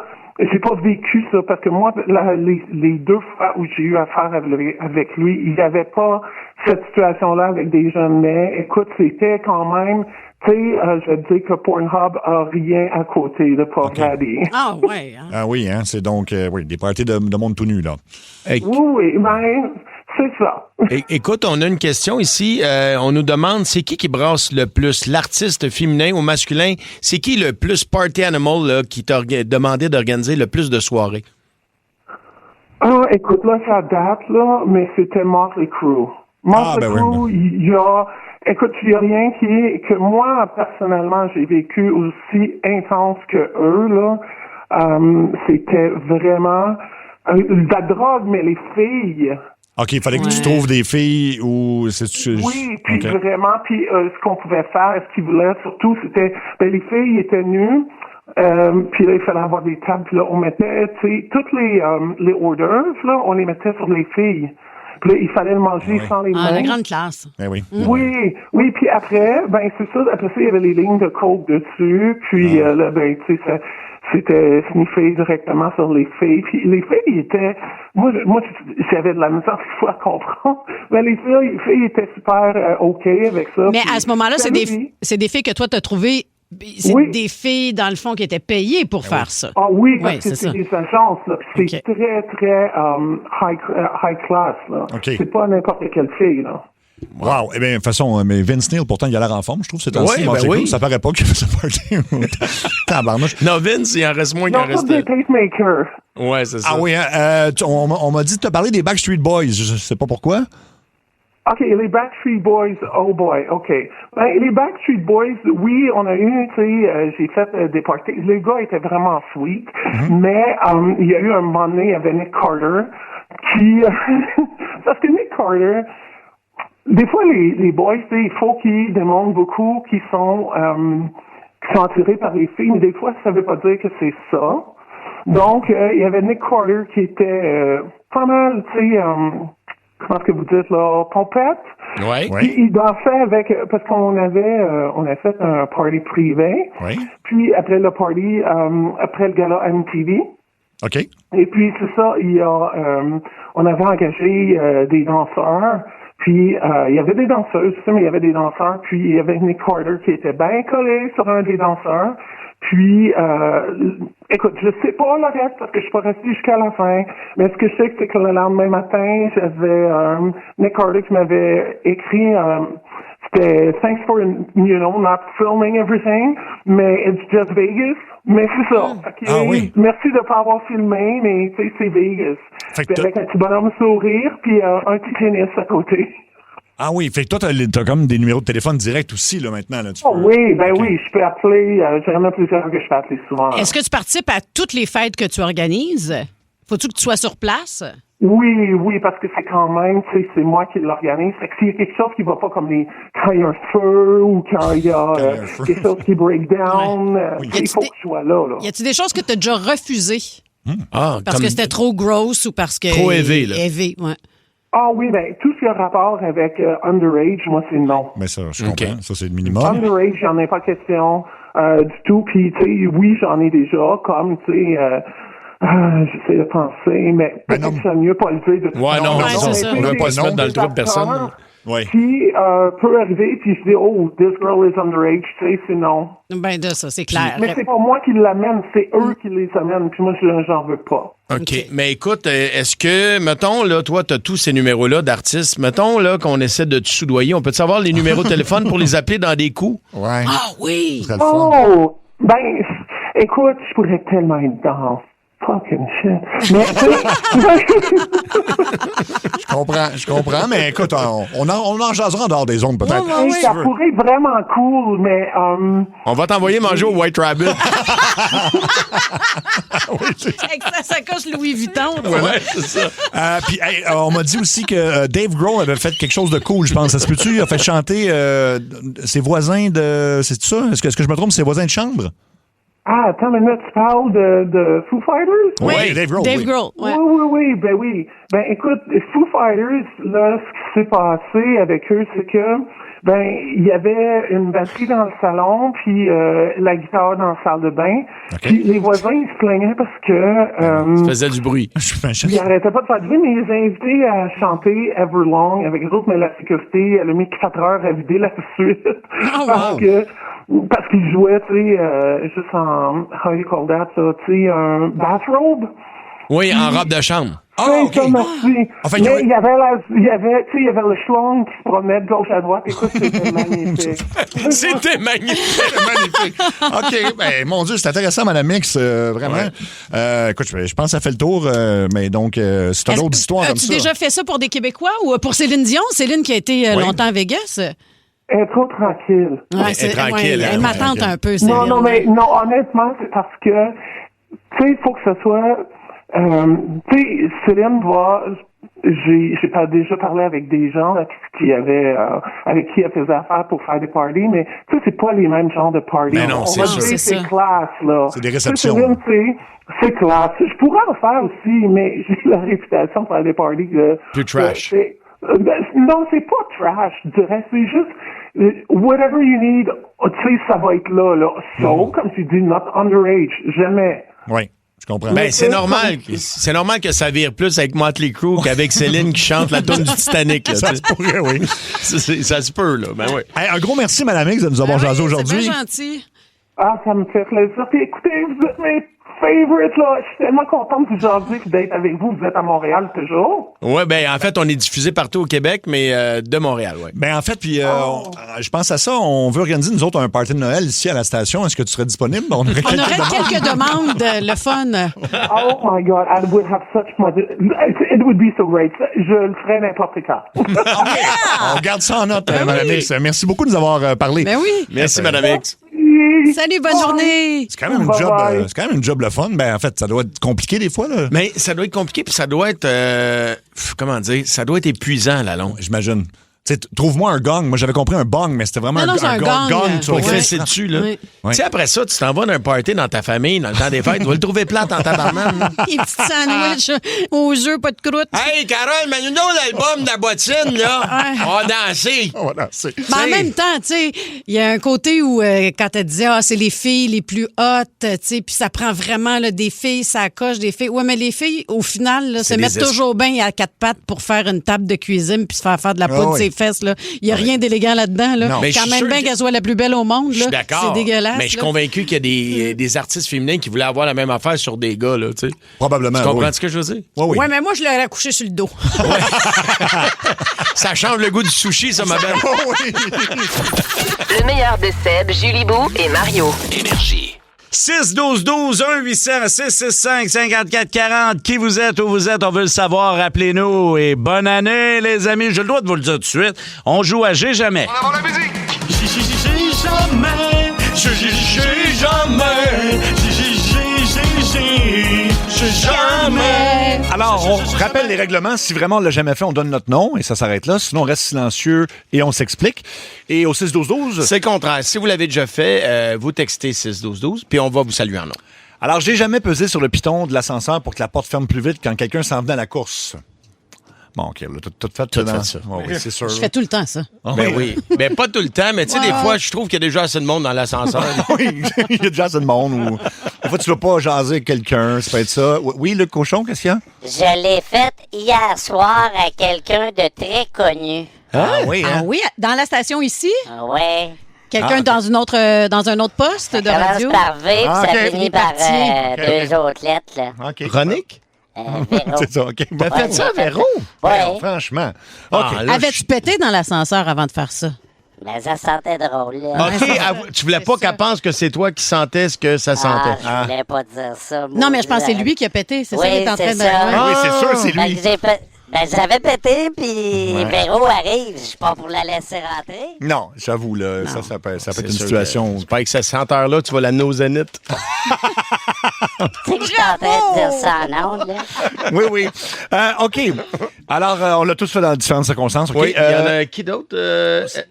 vécu ça parce que moi, les deux fois où j'ai eu affaire avec lui, il n'y avait pas cette situation-là avec des jeunes, mais écoute, c'était quand même... Tu sais, je dis que Pornhub a rien à côté de Puff Daddy. Ah ouais. Hein? Ah oui, hein, c'est donc des parties de monde tout nu, là. Oui, ben, c'est ça. Écoute, on a une question ici. On nous demande, c'est qui brasse le plus, l'artiste féminin ou masculin? C'est qui le plus party animal là, qui t'a demandé d'organiser le plus de soirées? Ah, écoute, là, ça date, là, mais c'était Motley Crue. Motley Crue, il y a... Écoute, il n'y a rien que moi, personnellement, j'ai vécu aussi intense que eux, là. C'était vraiment la drogue, mais les filles. OK, il fallait que tu trouves des filles ou... Oui, puis vraiment, puis ce qu'on pouvait faire, ce qu'ils voulaient surtout, c'était... Ben, les filles étaient nues, puis là, il fallait avoir des tables, puis là, on mettait, tu sais, toutes les orders, là, on les mettait sur les filles. Puis là, il fallait le manger sans les mains. Ah, la grande classe. Oui. Oui, puis après, ben c'est ça, après ça, il y avait les lignes de coke dessus, puis là, ben, tu sais, c'était sniffé directement sur les filles. Puis les filles étaient... Moi j'avais de la misère, il faut la comprendre. Mais les filles étaient super OK avec ça. Mais à ce moment-là, c'est des filles que toi, t'as trouvées... C'est des filles, dans le fond, qui étaient payées pour faire ça. Ah oui, parce que c'est des agences, là. C'est très, très high class, là. Okay. C'est pas n'importe quelle fille, là. Wow! Eh bien, de toute façon, mais Vince Neil, pourtant, il a l'air en forme, je trouve, c'est ainsi. Oui. Ça paraît pas qu'il fait sa party. Tabarnouche. Non, Vince, il en reste moins qu'il en reste. Non, pacemaker. Ouais, c'est ça. Ah oui, hein, on m'a dit de te parler des Backstreet Boys. Je sais pas pourquoi. OK, les Backstreet Boys, oh boy, OK. Ben, les Backstreet Boys, oui, on a eu, tu sais, j'ai fait des parties. Les gars étaient vraiment sweet, mais il y a eu un moment donné, il y avait Nick Carter, qui... parce que Nick Carter, des fois, les boys, tu sais, il faut qu'ils démontrent beaucoup qu'ils sont attirés par les filles, mais des fois, ça veut pas dire que c'est ça. Donc, il y avait Nick Carter qui était pas mal, tu sais... comment est-ce que vous dites, là, pompette? Oui. Il dansait avec, parce qu'on on a fait un party privé. Oui. Puis après le party, après le gala MTV, OK. Et puis, c'est ça, on avait engagé des danseurs. Puis, il y avait des danseuses, mais il y avait des danseurs. Puis, il y avait Nick Carter qui était bien collé sur un des danseurs. Puis, écoute, je sais pas le reste parce que je suis pas resté jusqu'à la fin. Mais ce que je sais, c'est que le lendemain matin, j'avais Nick Carter qui m'avait écrit... c'était thanks for, not filming everything, mais it's just Vegas. Mais c'est ça. Okay. Merci de pas avoir filmé, mais tu sais, c'est Vegas. Puis avec un petit bonhomme sourire, puis un petit pénis à côté. Ah oui, fait que toi, t'as comme des numéros de téléphone direct aussi, là, maintenant. Là, oui, je peux appeler. J'en ai plusieurs que je peux appeler souvent. Est-ce que tu participes à toutes les fêtes que tu organises? Faut-tu que tu sois sur place? Oui, parce que c'est quand même, tu sais, c'est moi qui l'organise. Fait que s'il y a quelque chose qui va pas comme quand il y a un feu ou quand il y a quelque chose qui break down, il faut que je sois là. Y a-t-il des choses que tu as déjà refusées? Parce comme... que c'était trop gross ou parce que... Trop élevé, là. Élevé, ouais. Ah oui, tout ce qui a rapport avec underage, moi, c'est non. Mais ça, je comprends. Ça, c'est le minimum. Underage, j'en ai pas question du tout. Puis, tu sais, oui, j'en ai déjà, comme, tu sais... j'essaie de penser, mais peut-être que c'est mieux pas le dire. De On ne veut pas se mettre dans le trou de personne. Qui peut arriver, puis je dis, oh, this girl is underage, tu sais, c'est non. Ben, de ça, c'est clair. Mais c'est pas moi qui l'amène, c'est eux qui les amènent, puis moi, j'en veux pas. OK. Mais écoute, est-ce que, mettons, là, toi, t'as tous ces numéros-là d'artistes, mettons, là, qu'on essaie de te soudoyer, on peut savoir les numéros de téléphone pour les appeler dans des coups? Ouais. Ah oui! Oh! Écoute, je pourrais tellement être dans fucking shit. Mais, je comprends, mais écoute, on en jasera en dehors des ondes, peut-être. Ça pourrait être vraiment cool, mais... On va t'envoyer manger au White Rabbit. Avec sa sacoche Louis Vuitton. Ouais, c'est ça. Puis, on m'a dit aussi que Dave Grohl avait fait quelque chose de cool, je pense. Ça se peut-tu? Il a fait chanter ses voisins de... C'est ça? Est-ce que je me trompe? Ses voisins de chambre? Ah, attends une minute, tu parles de Foo Fighters? Oui, Dave Grohl. Dave Grohl, ouais. Oui. Ben, écoute, Foo Fighters, là, ce qui s'est passé avec eux, c'est que, il y avait une batterie dans le salon, puis la guitare dans la salle de bain. Okay. Puis les voisins, ils se plaignaient parce que... ça faisait du bruit. Ils n'arrêtaient pas de faire du bruit, mais ils les ont invités à chanter Everlong avec eux autres, mais la sécurité, elle a mis 4 heures à vider la suite. Oh, wow. Parce qu'ils jouaient, tu sais, juste en, how you call that, ça, tu sais, un bathrobe. Oui, en robe de chambre. Ça, merci. Enfin, mais il y avait le schlong qui se promenait de gauche à droite. Écoute, c'était magnifique. C'était magnifique. OK, mon Dieu, c'est intéressant, Mme X, vraiment. Ouais. Écoute, je pense que ça fait le tour, mais donc, c'est une autre histoire comme ça. As-tu déjà fait ça pour des Québécois ou pour Céline Dion? Céline qui a été longtemps à Vegas? Elle est trop tranquille. Ouais, c'est tranquille. Elle m'attente un peu, Céline. Non, honnêtement, c'est parce que, tu sais, il faut que ce soit... tu sais, Céline va... J'ai déjà parlé avec des gens là, qui avaient avec qui elle faisait affaire pour faire des parties, mais tu sais, c'est pas les mêmes genres de parties. Mais non, c'est classe, là. C'est des réceptions. Céline, c'est classe. Je pourrais en faire aussi, mais j'ai la réputation de faire des parties plus trash. Non, c'est pas trash, je dirais. C'est juste whatever you need, tu sais, ça va être là. So, comme tu dis, not underage. Jamais. Oui. Je comprends. Ben, c'est normal. C'est normal que ça vire plus avec Motley Crue qu'avec Céline qui chante la tune du Titanic. Là, ça se pourrait, oui. Ça se peut, là. Ben oui. Hey, un gros merci, Mme X, de nous avoir jasé aujourd'hui. C'est bien gentil. Ah, ça me fait plaisir. Puis écoutez, vous êtes mes favorites, là. Je suis tellement contente de vous jaser et d'être avec vous. Vous êtes à Montréal toujours. Oui, ben en fait, on est diffusé partout au Québec, mais de Montréal, oui. Ben en fait, puis je pense à ça. On veut organiser, nous autres, un party de Noël ici à la station. Est-ce que tu serais disponible? On aurait quelques demandes, le fun. Oh my God, I would have such fun. It would be so great. Je le ferais n'importe quand. On garde ça en note, Mme X. Merci beaucoup de nous avoir parlé. Ben oui. Merci, Mme X. Salut, bonne journée. C'est quand même une job le fun. Ben, en fait, ça doit être compliqué des fois, là. Mais ça doit être compliqué, puis ça doit être, comment dire, ça doit être épuisant à la longue. J'imagine. trouve-moi un gong. Moi, j'avais compris un bong, mais c'était vraiment Non, c'est un gong, sur Pour lequel fesser dessus, là. Oui. Tu sais, après ça, tu t'en vas d'un party dans ta famille, dans le temps des fêtes, tu vas le trouver plate en tabarnak. Les petits sandwichs aux œufs, pas de croûte. Hey, Carole, mets-nous donc l'album de la bottine, là. On va danser. On va danser. Mais en même temps, tu sais, il y a un côté où, quand elle disait, c'est les filles les plus hautes, tu sais, puis ça prend vraiment là, des filles, ça coche des filles. Ouais, mais les filles, au final, là, se mettent toujours bien à quatre pattes pour faire une table de cuisine puis se faire de la poudre ses fesses. Là. Il n'y a rien d'élégant là-dedans. Là. Non. Mais quand je suis même sûr bien qu'elle soit la plus belle au monde. Je suis d'accord. C'est dégueulasse. Mais je suis là. convaincu qu'il y a des artistes féminins qui voulaient avoir la même affaire sur des gars, là, tu sais. Probablement. Tu comprends ce que je veux dire? Oui. Ouais, mais moi, je l'aurais couché sur le dos. Ça change le goût du sushi, ça, ma belle. Le meilleur de Seb, Julie Bou et Mario. Énergie. 612-12-1-800-665-5440. Qui vous êtes, où vous êtes, on veut le savoir. Rappelez-nous. Et bonne année, les amis. J'ai le droit de vous le dire tout de suite. On joue à J'ai jamais. On avance la musique. J'ai jamais. J'ai jamais. J'ai jamais. Alors, on rappelle les règlements. Si vraiment on l'a jamais fait, on donne notre nom et ça s'arrête là. Sinon, on reste silencieux et on s'explique. Et au 6-12-12... C'est le contraire. Si vous l'avez déjà fait, vous textez 6-12-12, puis on va vous saluer en nom. Alors, j'ai jamais pesé sur le piton de l'ascenseur pour que la porte ferme plus vite quand quelqu'un s'en venait à la course. Bon, OK, là, tout fait ça. Oh, oui, c'est sûr. Je fais tout le temps ça. Ben oui. Ben pas tout le temps, mais tu sais, des fois, je trouve qu'il y a déjà assez de monde dans l'ascenseur. Oui, il y a déjà assez de monde. Ou... Des fois, tu ne veux pas jaser avec quelqu'un, ça peut être ça. Oui, le cochon, qu'est-ce qu'il y a? Je l'ai faite hier soir à quelqu'un de très connu. Ah oui, hein? Ah oui, dans la station ici? Ouais. Quelqu'un dans un autre poste de radio? Ça commence par V, puis ça finit par deux autres lettres, là. OK. Chronique? Véro. C'est ça, OK. T'as fait ça, Véro? Ouais. Franchement. OK. Avais-tu pété dans l'ascenseur avant de faire ça? Mais ça sentait drôle, là. OK, tu voulais pas qu'elle pense que c'est toi qui sentais ce que ça sentait. Je voulais pas dire ça. Non, mais je pense que c'est lui qui a pété. C'est ça Oui, qu'il est en train c'est de... ça. Ouais. Oui, c'est sûr, c'est lui. J'avais pété, puis Véro arrive. Je suis pas pour la laisser rentrer. Non, j'avoue, là, ça peut être une sûr situation... J'espère que cette senteur-là, tu vas l'amener au Zénith. Tu sais que je suis en train de dire ça en ondes, là. Oui. OK. Alors, on l'a tous fait dans différentes circonstances. Okay? Oui, il y en a qui d'autre?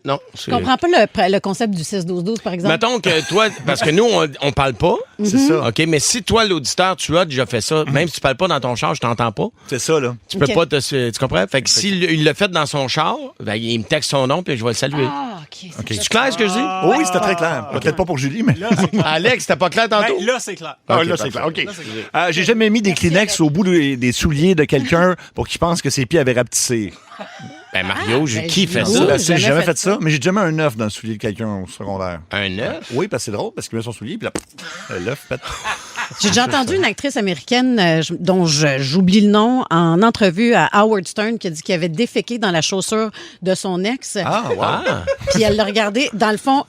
Non. Je comprends pas le concept du 6-12-12, par exemple. Mettons que toi, parce que nous, on parle pas. C'est ça. OK, mais si toi, l'auditeur, tu as déjà fait ça, même si tu parles pas dans ton char, je t'entends pas. C'est ça, là. Tu peux pas te... Tu comprends? Fait que s'il l'a fait dans son char, ben, il me texte son nom, puis je vais le saluer. Ah, OK. C'est clair ce que je dis? Oui, c'était très clair. Peut-être pas pour Julie, mais... Alex, c'était pas clair tantôt? Ben, là, c'est clair. Ah, là, c'est clair. OK. J'ai jamais mis des Kleenex au bout des souliers de quelqu'un pour qu'il pense que ses pieds avaient rapetissé. Ben, Mario, qui fait oui, ça? J'ai jamais fait ça, mais j'ai déjà mis un œuf dans le soulier de quelqu'un au secondaire. Un œuf? Oui, parce que c'est drôle, parce qu'il met son soulier, puis là, l'œuf pète. J'ai déjà entendu une actrice américaine dont j'oublie le nom en entrevue à Howard Stern qui a dit qu'il avait déféqué dans la chaussure de son ex. Ah, wow. Puis elle l'a regardé. Dans le fond,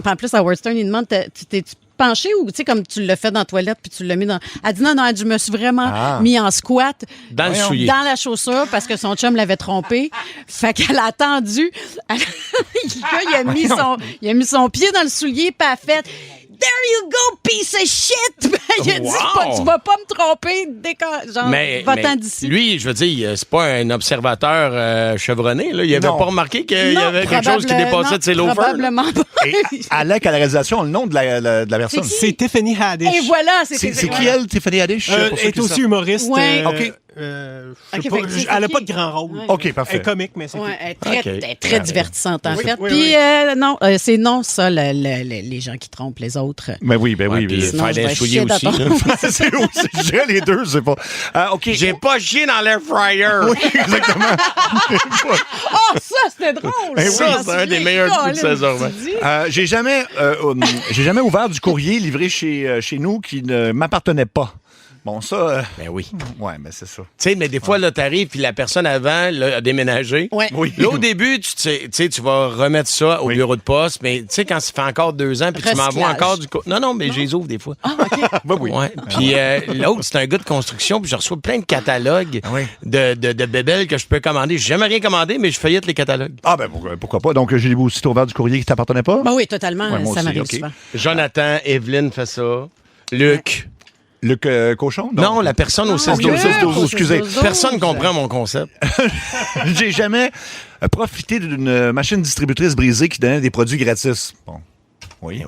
en plus, Howard Stern, il demande t'es-tu penché ou tu sais comme tu l'as fait dans la toilette puis tu l'as mis dans... Elle dit non, elle dit, je me suis vraiment mis en squat dans le soulier, dans la chaussure parce que son chum l'avait trompé. Fait qu'elle a attendu. Le gars, il a mis son pied dans le soulier puis elle a fait There you go, piece of shit! Il a dit, tu vas pas me tromper, va-t'en d'ici. Lui, je veux dire, c'est pas un observateur chevronné. Là. Il avait pas remarqué qu'il y avait quelque chose qui dépassait de ses loafers. Probablement pas. Alec, à la réalisation, le nom de la personne. C'est Tiffany Haddish. Et voilà, c'est qui elle, Tiffany Haddish? Elle est aussi humoriste. Ouais. OK. Elle n'a pas de grand rôle. Ouais. OK, parfait. Elle est comique, mais c'est elle est très divertissante, en fait. Oui, Puis, non, c'est non, ça, les gens qui trompent les autres. Ben oui. Sinon, faire je vais des souliers chier dans aussi. ton- Je dirais les deux, c'est pas... OK. J'ai pas chié dans l'air fryer. Oui, exactement. Oh, ça, c'était drôle! Ça, c'est un des meilleurs coups de saison. J'ai jamais ouvert du courrier livré chez nous qui ne m'appartenait pas. Bon, ça... Ben oui. Ouais, mais c'est ça. Tu sais, mais des fois, là, t'arrives, puis la personne avant là, a déménagé. Ouais. Oui. Là, au début, tu sais, tu vas remettre ça au bureau de poste, mais tu sais, quand ça fait encore 2 ans, puis tu m'envoies encore du... Non, mais je les ouvre des fois. Ah, OK. Ben oui. Ouais. Puis l'autre, c'est un gars de construction, puis je reçois plein de catalogues de bébelles que je peux commander. J'ai jamais rien commandé, mais je feuillette les catalogues. Ah, ben pourquoi pas. Donc, j'ai aussi ouvert du courrier qui t'appartenait pas? Ben oui, totalement. Ouais, moi ça aussi, m'arrive OK. souvent. Jonathan, Evelyne fait ça. Luc. Le cochon? Non, la personne au 16-12. Excusez. Personne ne comprend mon concept. J'ai jamais profité d'une machine distributrice brisée qui donnait des produits gratis. Bon. Oui.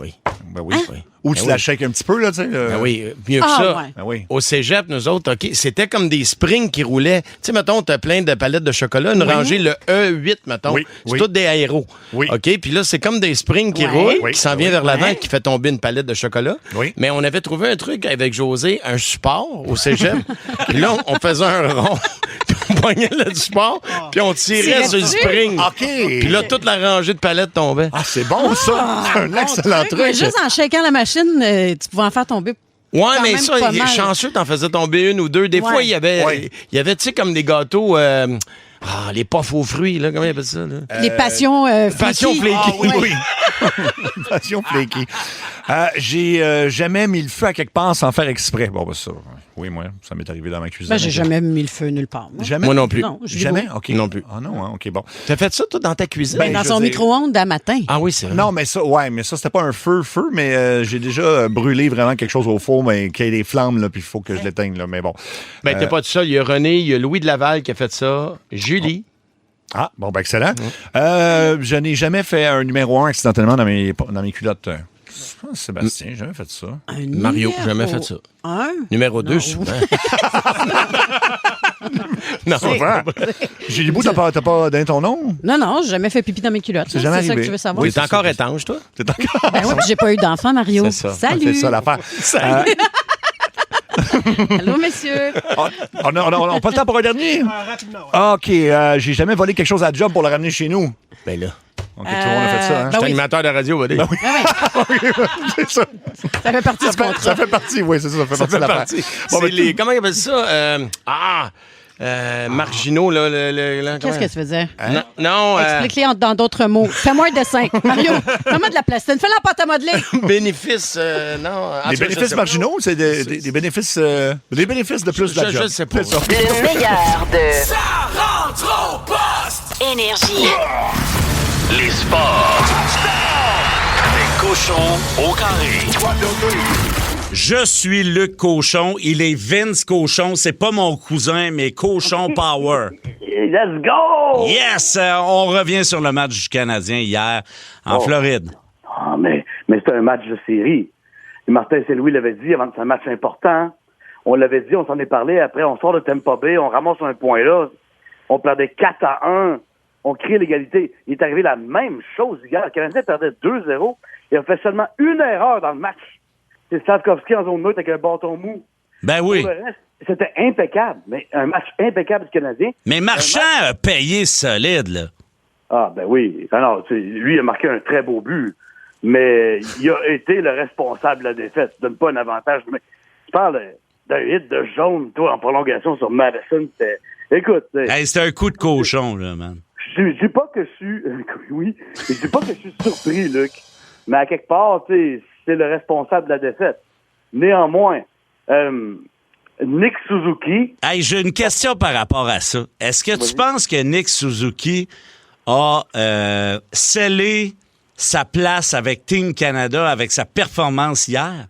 Ben oui. Ou tu la shakes un petit peu, là, tu sais. Ben oui, mieux que ça. Ouais. Ben oui. Au cégep, nous autres, OK, c'était comme des springs qui roulaient. Tu sais, mettons, t'as plein de palettes de chocolat, une rangée, le E8, mettons. Oui, C'est oui. toutes des aéros. Oui. OK, puis là, c'est comme des springs qui roulent, qui s'en vient vers l'avant, qui fait tomber une palette de chocolat. Oui. Mais on avait trouvé un truc avec José, un support au cégep. Puis là, on faisait un rond, puis on poignait le support, puis on tirait sur le spring. OK. Puis là, toute la rangée de palettes tombait. Ah, c'est bon, ça. C'est un excellent truc. Ouais, juste en shakant la machine, tu pouvais en faire tomber. Ouais, quand mais même ça, pas il est mal. chanceux, t'en faisais tomber une ou deux. Des fois, il y avait, tu sais, comme des gâteaux, les puffs aux fruits, là, comment ils appellent ça, là? Les passions Passion flaky. Ah, oui. Passion flaky. J'ai jamais mis le feu à quelque part sans faire exprès. Bon, ben ça, oui, moi, ça m'est arrivé dans ma cuisine. Ben, j'ai jamais mis le feu nulle part. Moi. Jamais? Moi non plus. Non, je dis Jamais? bon. OK. Non plus. Ah non, hein? OK, bon. T'as fait ça, toi, dans ta cuisine? Ben, dans je son veux dire- micro-ondes à matin. Ah oui, c'est vrai. Non, mais ça, c'était pas un feu, mais j'ai déjà brûlé vraiment quelque chose au four, mais qu'il y ait des flammes, là, puis il faut que je l'éteigne, là, mais bon. Ben, t'es pas tout seul. Il y a René, il y a Louis de Laval qui a fait ça, Julie. Ah, bon, ben excellent. Je n'ai jamais fait un numéro 1 accidentellement dans mes culottes. Sébastien, j'ai jamais fait ça. Mario, jamais fait ça. Numéro 2, souvent. Non, souvent. J'ai dit, t'as pas donné ton nom? Non, j'ai jamais fait pipi dans mes culottes. C'est jamais ça que arrivé. tu veux savoir. Oui, t'es encore étanche, toi? C'est encore. Ben oui, puis j'ai pas eu d'enfant, Mario. C'est ça. Salut. C'est ça l'affaire. Allô, messieurs. On n'a pas le temps pour un dernier? Rapidement. OK, j'ai jamais volé quelque chose à job pour le ramener chez nous. Ben là. OK, tout le monde a fait ça, hein? ben Je suis oui. animateur de radio, va dire. Ben oui. C'est ça. Ça fait partie du contrat. Ça fait partie, oui, c'est ça. Ça fait partie de l'affaire. Bon, C'est ben, les... Comment ils appellent ça? marginaux, là. Qu'est-ce que tu veux dire? Non, Explique-les dans d'autres mots. Fais-moi un dessin. Mario, fais-moi de la plastique. Fais-la en pâte à modeler. bénéfices, non. les bénéfices marginaux, c'est des bénéfices de plus de la job. Je sais pas. C'est ça. Le meilleur de Ça rentre au poste! Énergie. Les sports. Les cochons au carré. Je suis Luc Cochon. Il est Vince Cochon. C'est pas mon cousin, mais Cochon Power. Let's go! Yes! On revient sur le match du Canadien hier en Floride. Ah, mais c'est un match de série. Et Martin Saint-Louis l'avait dit avant que c'est un match important. On l'avait dit, on s'en est parlé. Après, on sort de Tampa Bay, on ramasse un point là. On perdait 4-1. On crée l'égalité. Il est arrivé la même chose hier. Le Canadien perdait 2-0. Il a fait seulement une erreur dans le match. C'est Slavkovski en zone neutre avec un bâton mou. Ben oui. Pour le reste, c'était impeccable. Mais un match impeccable du Canadien. Mais Marchand a payé solide, là. Ah, ben oui. Alors, lui, il a marqué un très beau but. Mais il a été le responsable de la défaite. Ça donne pas un avantage. Mais tu parles d'un hit de jaune, toi, en prolongation sur Madison. Écoute. Hey, c'était un coup de cochon, là, man. Je dis pas que je suis... Oui. Je dis pas que je suis surpris, Luc. Mais à quelque part, tu sais, c'est le responsable de la défaite. Néanmoins, Nick Suzuki... Hey, j'ai une question par rapport à ça. Est-ce que tu penses que Nick Suzuki a scellé sa place avec Team Canada avec sa performance hier?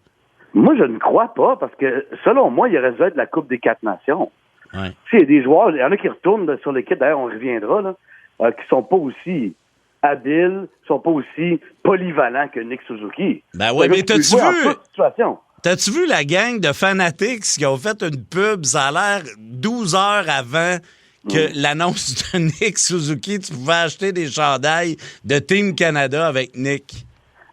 Moi, je ne crois pas, parce que, selon moi, il aurait dû être la Coupe des 4 Nations. Ouais. Tu sais, il y a des joueurs, il y en a qui retournent sur l'équipe, d'ailleurs, on reviendra, là, qui sont pas aussi habiles, sont pas aussi polyvalents que Nick Suzuki. Ben oui, mais t'as-tu vu... Situation. T'as-tu vu la gang de fanatics qui ont fait une pub, ça a l'air 12 heures avant que l'annonce de Nick Suzuki, tu pouvais acheter des chandails de Team Canada avec Nick?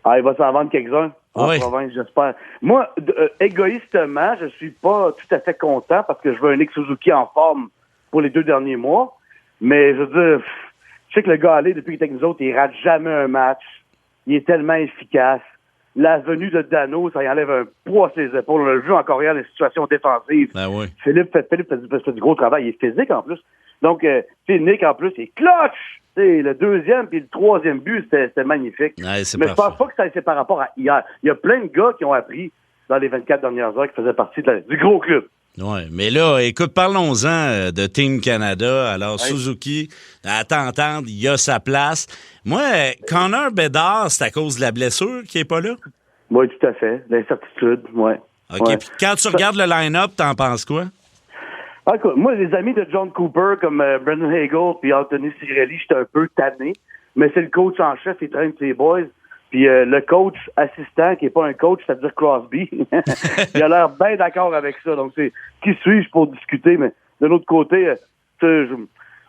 Ah, il va s'en vendre quelques-uns en province, j'espère. Moi, égoïstement, je suis pas tout à fait content parce que je veux un Nick Suzuki en forme pour les 2 derniers mois. Mais je veux dire, je sais que le gars allé depuis qu'il est avec nous autres, il rate jamais un match. Il est tellement efficace. La venue de Dano, ça y enlève un poids à ses épaules. On l'a vu encore hier, les situations défensives. Ben oui. Philippe fait du gros travail. Il est physique en plus. Donc, tu sais, Nick en plus, il est clutch! T'sais, le 2e puis le 3e but, c'était magnifique. Ouais, c'est mais je parfait. pense pas que c'est par rapport à hier. Il y a plein de gars qui ont appris dans les 24 dernières heures qui faisaient partie du gros club. Oui, mais là, écoute, parlons-en de Team Canada. Alors, Suzuki, à t'entendre, il a sa place. Moi, Connor Bedard, c'est à cause de la blessure qui est pas là? Oui, tout à fait. L'incertitude, ouais. OK. Ouais. Puis quand tu regardes le line-up, t'en penses quoi? Ah, écoute, moi, les amis de John Cooper, comme Brendan Hagel puis Anthony Cirelli, j'étais un peu tanné. Mais c'est le coach en chef, il traîne ses boys. Puis le coach assistant, qui est pas un coach, c'est-à-dire Crosby, il a l'air bien d'accord avec ça. Donc, c'est qui suis-je pour discuter? Mais de l'autre côté,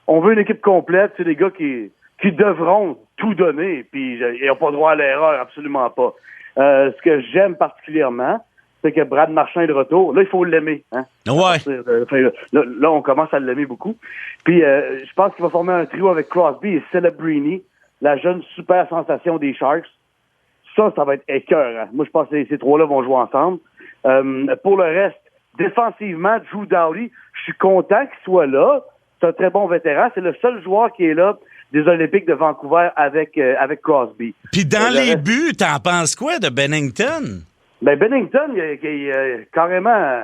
on veut une équipe complète. C'est des gars qui devront tout donner. Puis ils n'ont pas droit à l'erreur, absolument pas. Ce que j'aime particulièrement, c'est que Brad Marchand est de retour. Là, il faut l'aimer. Hein? Ouais. Là, on commence à l'aimer beaucoup. Puis, je pense qu'il va former un trio avec Crosby et Celebrini, la jeune super sensation des Sharks. Ça va être écœurant. Moi, je pense que ces trois-là vont jouer ensemble. Pour le reste, défensivement, Drew Doughty, je suis content qu'il soit là. C'est un très bon vétéran. C'est le seul joueur qui est là des Olympiques de Vancouver avec Crosby. Puis dans les buts, t'en penses quoi de Bennington? Ben Bennington, il a carrément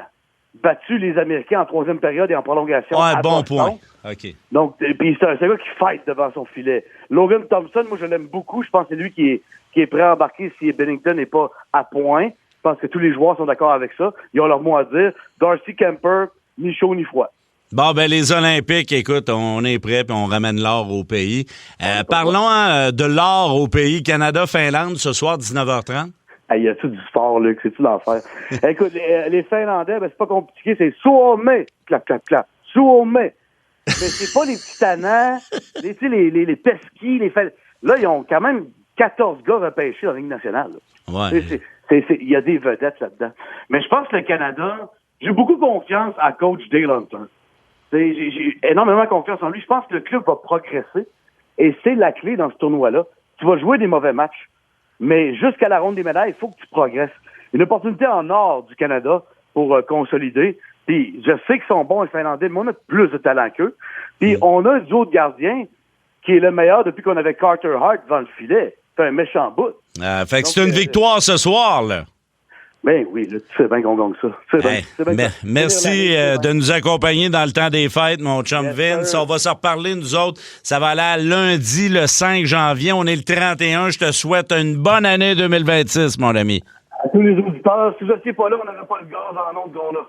battu les Américains en troisième période et en prolongation. Ouais, bon point. OK. Donc, puis c'est un gars qui fight devant son filet. Logan Thompson, moi, je l'aime beaucoup. Je pense que c'est lui qui est prêt à embarquer si Bennington n'est pas à point. Je pense que tous les joueurs sont d'accord avec ça. Ils ont leur mot à dire. Darcy Kemper, ni chaud ni froid. Bon, ben les Olympiques, écoute, on est prêt puis on ramène l'or au pays. Parlons de l'or au pays. Canada-Finlande, ce soir, 19h30. Il y a tout du sport, Luc. C'est tout l'enfer. Écoute, les Finlandais, ben c'est pas compliqué. C'est Suomi. Clap, clap, clap. Suomi. Mais c'est pas les petits tannants, les pesquis, Là, ils ont quand même 14 gars repêchés dans la Ligue nationale. Là. Ouais. Il y a des vedettes là-dedans. Mais je pense que le Canada, j'ai beaucoup confiance à coach Dale Hunter. J'ai énormément confiance en lui. Je pense que le club va progresser. Et c'est la clé dans ce tournoi-là. Tu vas jouer des mauvais matchs. Mais jusqu'à la ronde des médailles, il faut que tu progresses. Une opportunité en or du Canada pour consolider. Puis je sais qu'ils sont bons les Finlandais, mais on a plus de talent qu'eux. Puis on a un duo de gardiens qui est le meilleur depuis qu'on avait Carter Hart devant le filet. C'est un méchant bout. Fait que c'est une victoire ce soir, là. Ben oui, là, tu sais bien qu'on gagne ça. Merci de nous accompagner dans le temps des fêtes, mon chum Vince. On va se reparler, nous autres. Ça va aller à lundi, le 5 janvier. On est le 31. Je te souhaite une bonne année 2026, mon ami. À tous les auditeurs, si vous n'étiez pas là, on n'aurait pas le gaz en ondes qu'on a.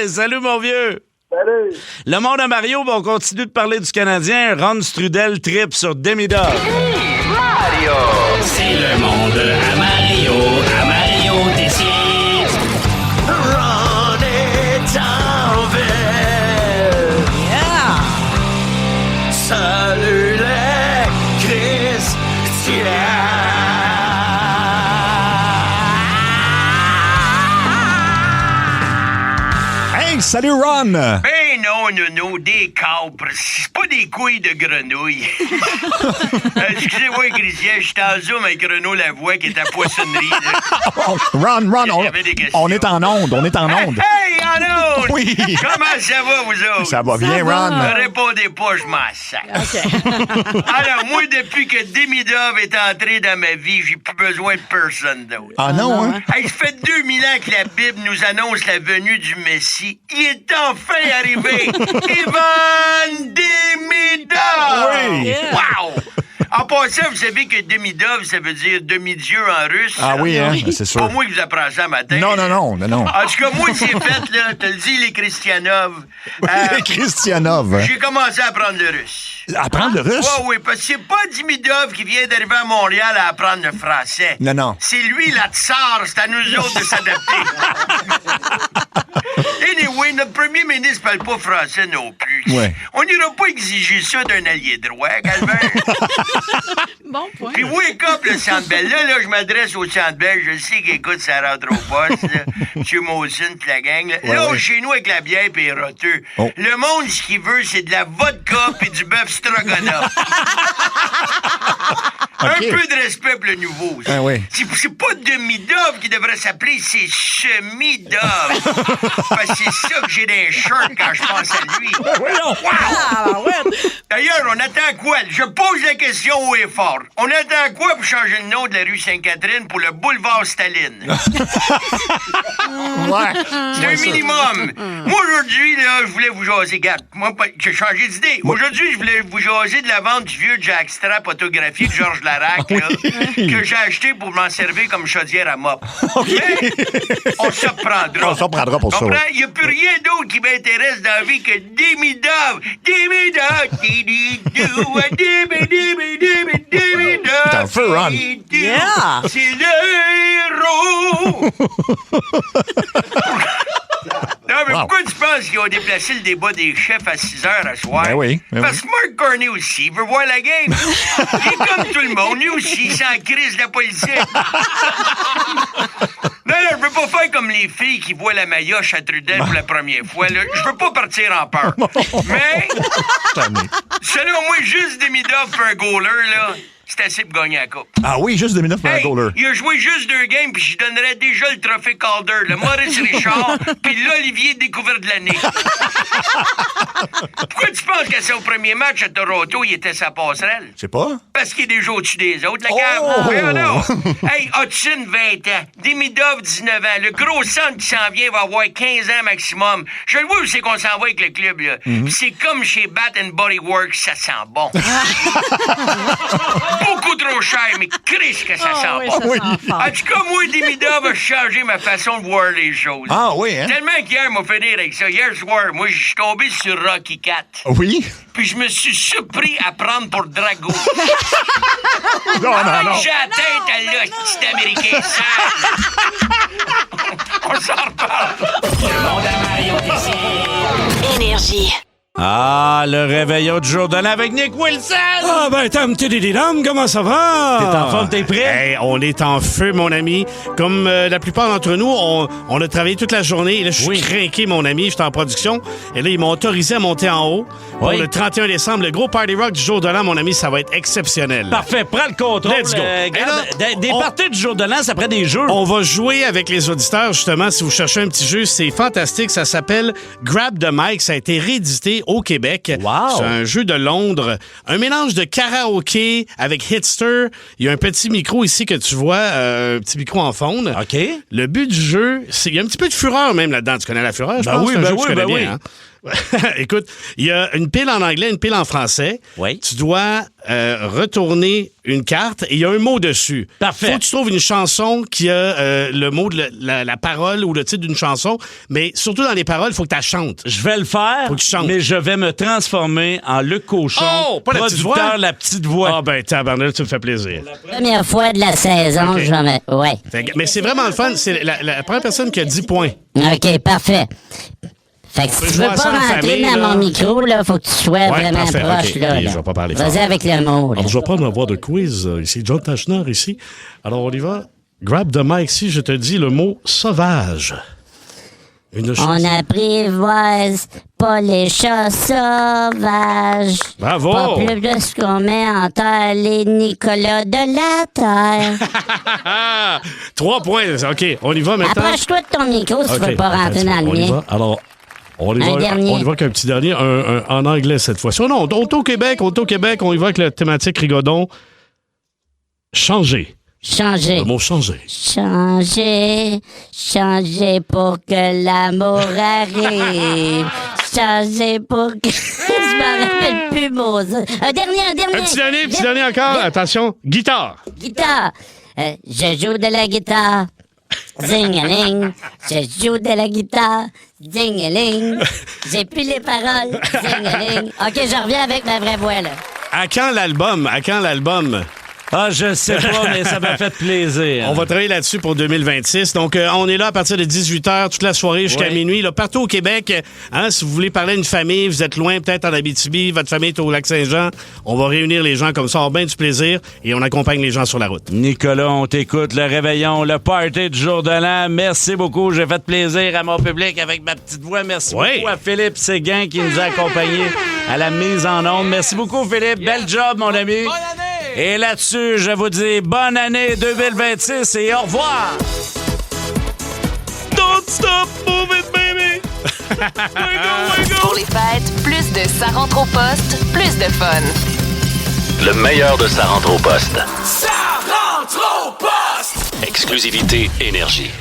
Salut, mon vieux. Salut. Le monde à Mario, on continue de parler du Canadien. Ron Strudel trip sur Demidov. Mario! C'est le monde à Mario Tessier. Ron est en ville. Yeah! Salut les Christiens. Hey, salut Ron! Ben non, des capres. C'est pas des couilles de grenouille. Excusez-moi, Christian, je suis en zoom avec Renaud Lavoie qui est à poissonnerie. Ron, on est en onde, Hey, en onde! Oui. Comment ça va, vous autres? Ça va bien, Ron. Ne répondez pas, je m'en sac. Alors, moi, depuis que Demidov est entré dans ma vie, j'ai plus besoin de personne d'autre. Ah non, hein? Hey, ça fait 2000 ans que la Bible nous annonce la venue du Messie. Il est enfin arrivé. Ivan Demidov! Oui! Wow! En passant, vous savez que Demidov, ça veut dire demi-dieu en russe. Ah oui, hein? C'est sûr. Pas moi qui vous apprends ça matin. Non. En tout cas, moi, c'est fait, là, te le dis, les Christianov. Les Christianov, hein? J'ai commencé à apprendre le russe. Apprendre le russe? Oui, parce que c'est pas Demidov qui vient d'arriver à Montréal à apprendre le français. Non. C'est lui, la tsar. C'est à nous autres de s'adapter. Anyway, notre premier ministre parle pas français non plus. Ouais. On n'ira pas exiger ça d'un allié droit, Calvin. Bon point. Puis wake up, le Centre Bell. Là, je m'adresse au Centre Bell. Je sais qu'écoute, ça rentre au poste. M. Mawson pis la gang. Là, chez nous, avec la bière pis les roteux. Oh. Le monde, ce qu'il veut, c'est de la vodka pis du bœuf stroganoff. Un peu de respect pour le nouveau. Ah oui. C'est pas Demidov qui devrait s'appeler, c'est Semi-Dov. Parce que c'est ça que j'ai dans les shirts quand je pense à lui. Wow! D'ailleurs, on attend quoi? Je pose la question haut et fort. Alors, on attend quoi pour changer le nom de la rue Sainte-Catherine pour le boulevard Staline? C'est un minimum. Moi, aujourd'hui, là, je voulais vous jaser. Regarde, moi, j'ai changé d'idée. Aujourd'hui, je voulais vous jaser de la vente du vieux jackstrap autographié de Georges Larac, là, que j'ai acheté pour m'en servir comme chaudière à mop. Mais on se reprendra. On se reprendra pour ça. Il n'y a plus rien d'autre qui m'intéresse dans la vie que Demi-Dove. T'es en feu, Ron. Yeah! C'est le héros! Non, mais pourquoi tu penses qu'ils ont déplacé le débat des chefs à 6 heures à soir? Ben oui. Parce que Mark Carney aussi, il veut voir la game. Il est comme tout le monde, lui aussi, il s'en crise de la politique. Non, je veux pas faire comme les filles qui voient la maillotche à Trudel pour la première fois. Là. Je veux pas partir en peur. Mais, selon moi, juste Demi-Dove pour un goaler, là, c'est assez pour gagner la coupe. Ah oui, juste 2 minutes pour un goaler. Il a joué juste 2 games, puis je donnerais déjà le trophée Calder, le Maurice Richard, puis l'Olivier découvert de l'année. Pourquoi tu penses qu'à son premier match à Toronto, il était sa passerelle? Je sais pas. Parce qu'il est déjà au-dessus des autres, la cave. Mais non. Hey, Hudson, 20 ans. Demi-Dove, 19 ans. Le gros centre qui s'en vient va avoir 15 ans maximum. Je le vois où c'est qu'on s'en va avec le club, là. Puis c'est comme chez Bat and Body Works, ça sent bon. Beaucoup trop cher, mais Christ que ça sent bon. En tout cas, moi, Demi-Dove a changé ma façon de voir les choses. Ah oui, hein? Tellement qu'hier m'a fait rire avec ça. Hier soir, moi, je suis tombé sur Rocky 4. Oui? Puis je me suis surpris à prendre pour Drago. Non. J'ai la tête à l'hostie américain sale. On s'en reparle. Le monde à Mario Énergie. Ah, le réveillon du jour de l'an avec Nick Wilson! Ah ben, tam, comment ça va? T'es en forme, t'es prêt? Hey, on est en feu, mon ami. Comme la plupart d'entre nous, on a travaillé toute la journée. Et là, je suis craqué, mon ami. J'étais en production. Et là, ils m'ont autorisé à monter en haut. Pour le 31 décembre, le gros party rock du jour de l'an, mon ami, ça va être exceptionnel. Parfait, prends le contrôle. Let's go. Des parties du jour de l'an, ça prend des jeux. On va jouer avec les auditeurs, justement. Si vous cherchez un petit jeu, c'est fantastique. Ça s'appelle Grab the Mic. Ça a été réédité au Québec. Wow. C'est un jeu de Londres. Un mélange de karaoké avec Hitster. Il y a un petit micro ici que tu vois, un petit micro en faune. OK. Le but du jeu, c'est... Il y a un petit peu de fureur même là-dedans. Tu connais la fureur? Je pense que c'est un jeu que tu connais bien, hein? Écoute, il y a une pile en anglais, une pile en français. Oui. Tu dois retourner une carte et il y a un mot dessus. Parfait. Faut que tu trouves une chanson qui a le mot de la parole ou le titre d'une chanson, mais surtout dans les paroles, il faut que tu la chantes. Je vais le faire, faut que tu chantes. mais je vais me transformer en Luc Cochon, pas la petite voix? la petite voix. Ah ben, tabarnak, tu me fais plaisir. Première fois de la saison, Okay. jamais. Ouais. Mais c'est vraiment le fun. C'est la première personne qui a 10 points. OK, parfait. Fait que si tu veux pas rentrer dans mon micro, là, faut que tu sois vraiment parfait, proche, okay. là. Je vais pas parler fort. Vas-y avec le mot, là. Alors, je vais prendre un voix de quiz ici. John Tachner ici. Alors, on y va. Grab the mic ici, je te dis le mot sauvage. On apprivoise pas les chats sauvages. Bravo! Pas plus de ce qu'on met en terre les Nicolas de la terre. 3 points. OK, on y va maintenant. Approche-toi de ton micro si tu veux pas rentrer dans le On y mien. va. Alors, on y dernier. va avec un petit dernier, en anglais cette fois-ci. Oh non, on est au Québec, on y va avec la thématique Rigodon. Changer. Changer. Le mot changer. Changer, changer pour que l'amour arrive. Changer pour que... Je m'en rappelle plus, Mose. Un dernier. Un petit dernier encore. Attention, guitare. Guitare. Je joue de la guitare. Zing-a-ling. Je joue de la guitare. Zing-a-ling. J'ai plus les paroles. Zing-a-ling. OK, je reviens avec ma vraie voix, là. À quand l'album? Ah, je sais pas, mais ça m'a fait plaisir. On va travailler là-dessus pour 2026. Donc, on est là à partir de 18h toute la soirée jusqu'à minuit. Là, partout au Québec, hein, si vous voulez parler à une famille, vous êtes loin, peut-être en Abitibi, votre famille est au Lac-Saint-Jean, on va réunir les gens comme ça, on a bien du plaisir et on accompagne les gens sur la route. Nicolas, on t'écoute, le réveillon, le party du jour de l'an. Merci beaucoup. J'ai fait plaisir à mon public avec ma petite voix. Merci beaucoup à Philippe Séguin qui nous a accompagnés à la mise en onde. Merci beaucoup, Philippe. Bel job, mon ami. Bonne année! Et là-dessus, je vous dis bonne année 2026 et au revoir! Don't stop moving, baby! Pour les fêtes, plus de Ça rentre au poste, plus de fun. Le meilleur de sa rentre au poste. Ça rentre au poste! Exclusivité Énergie.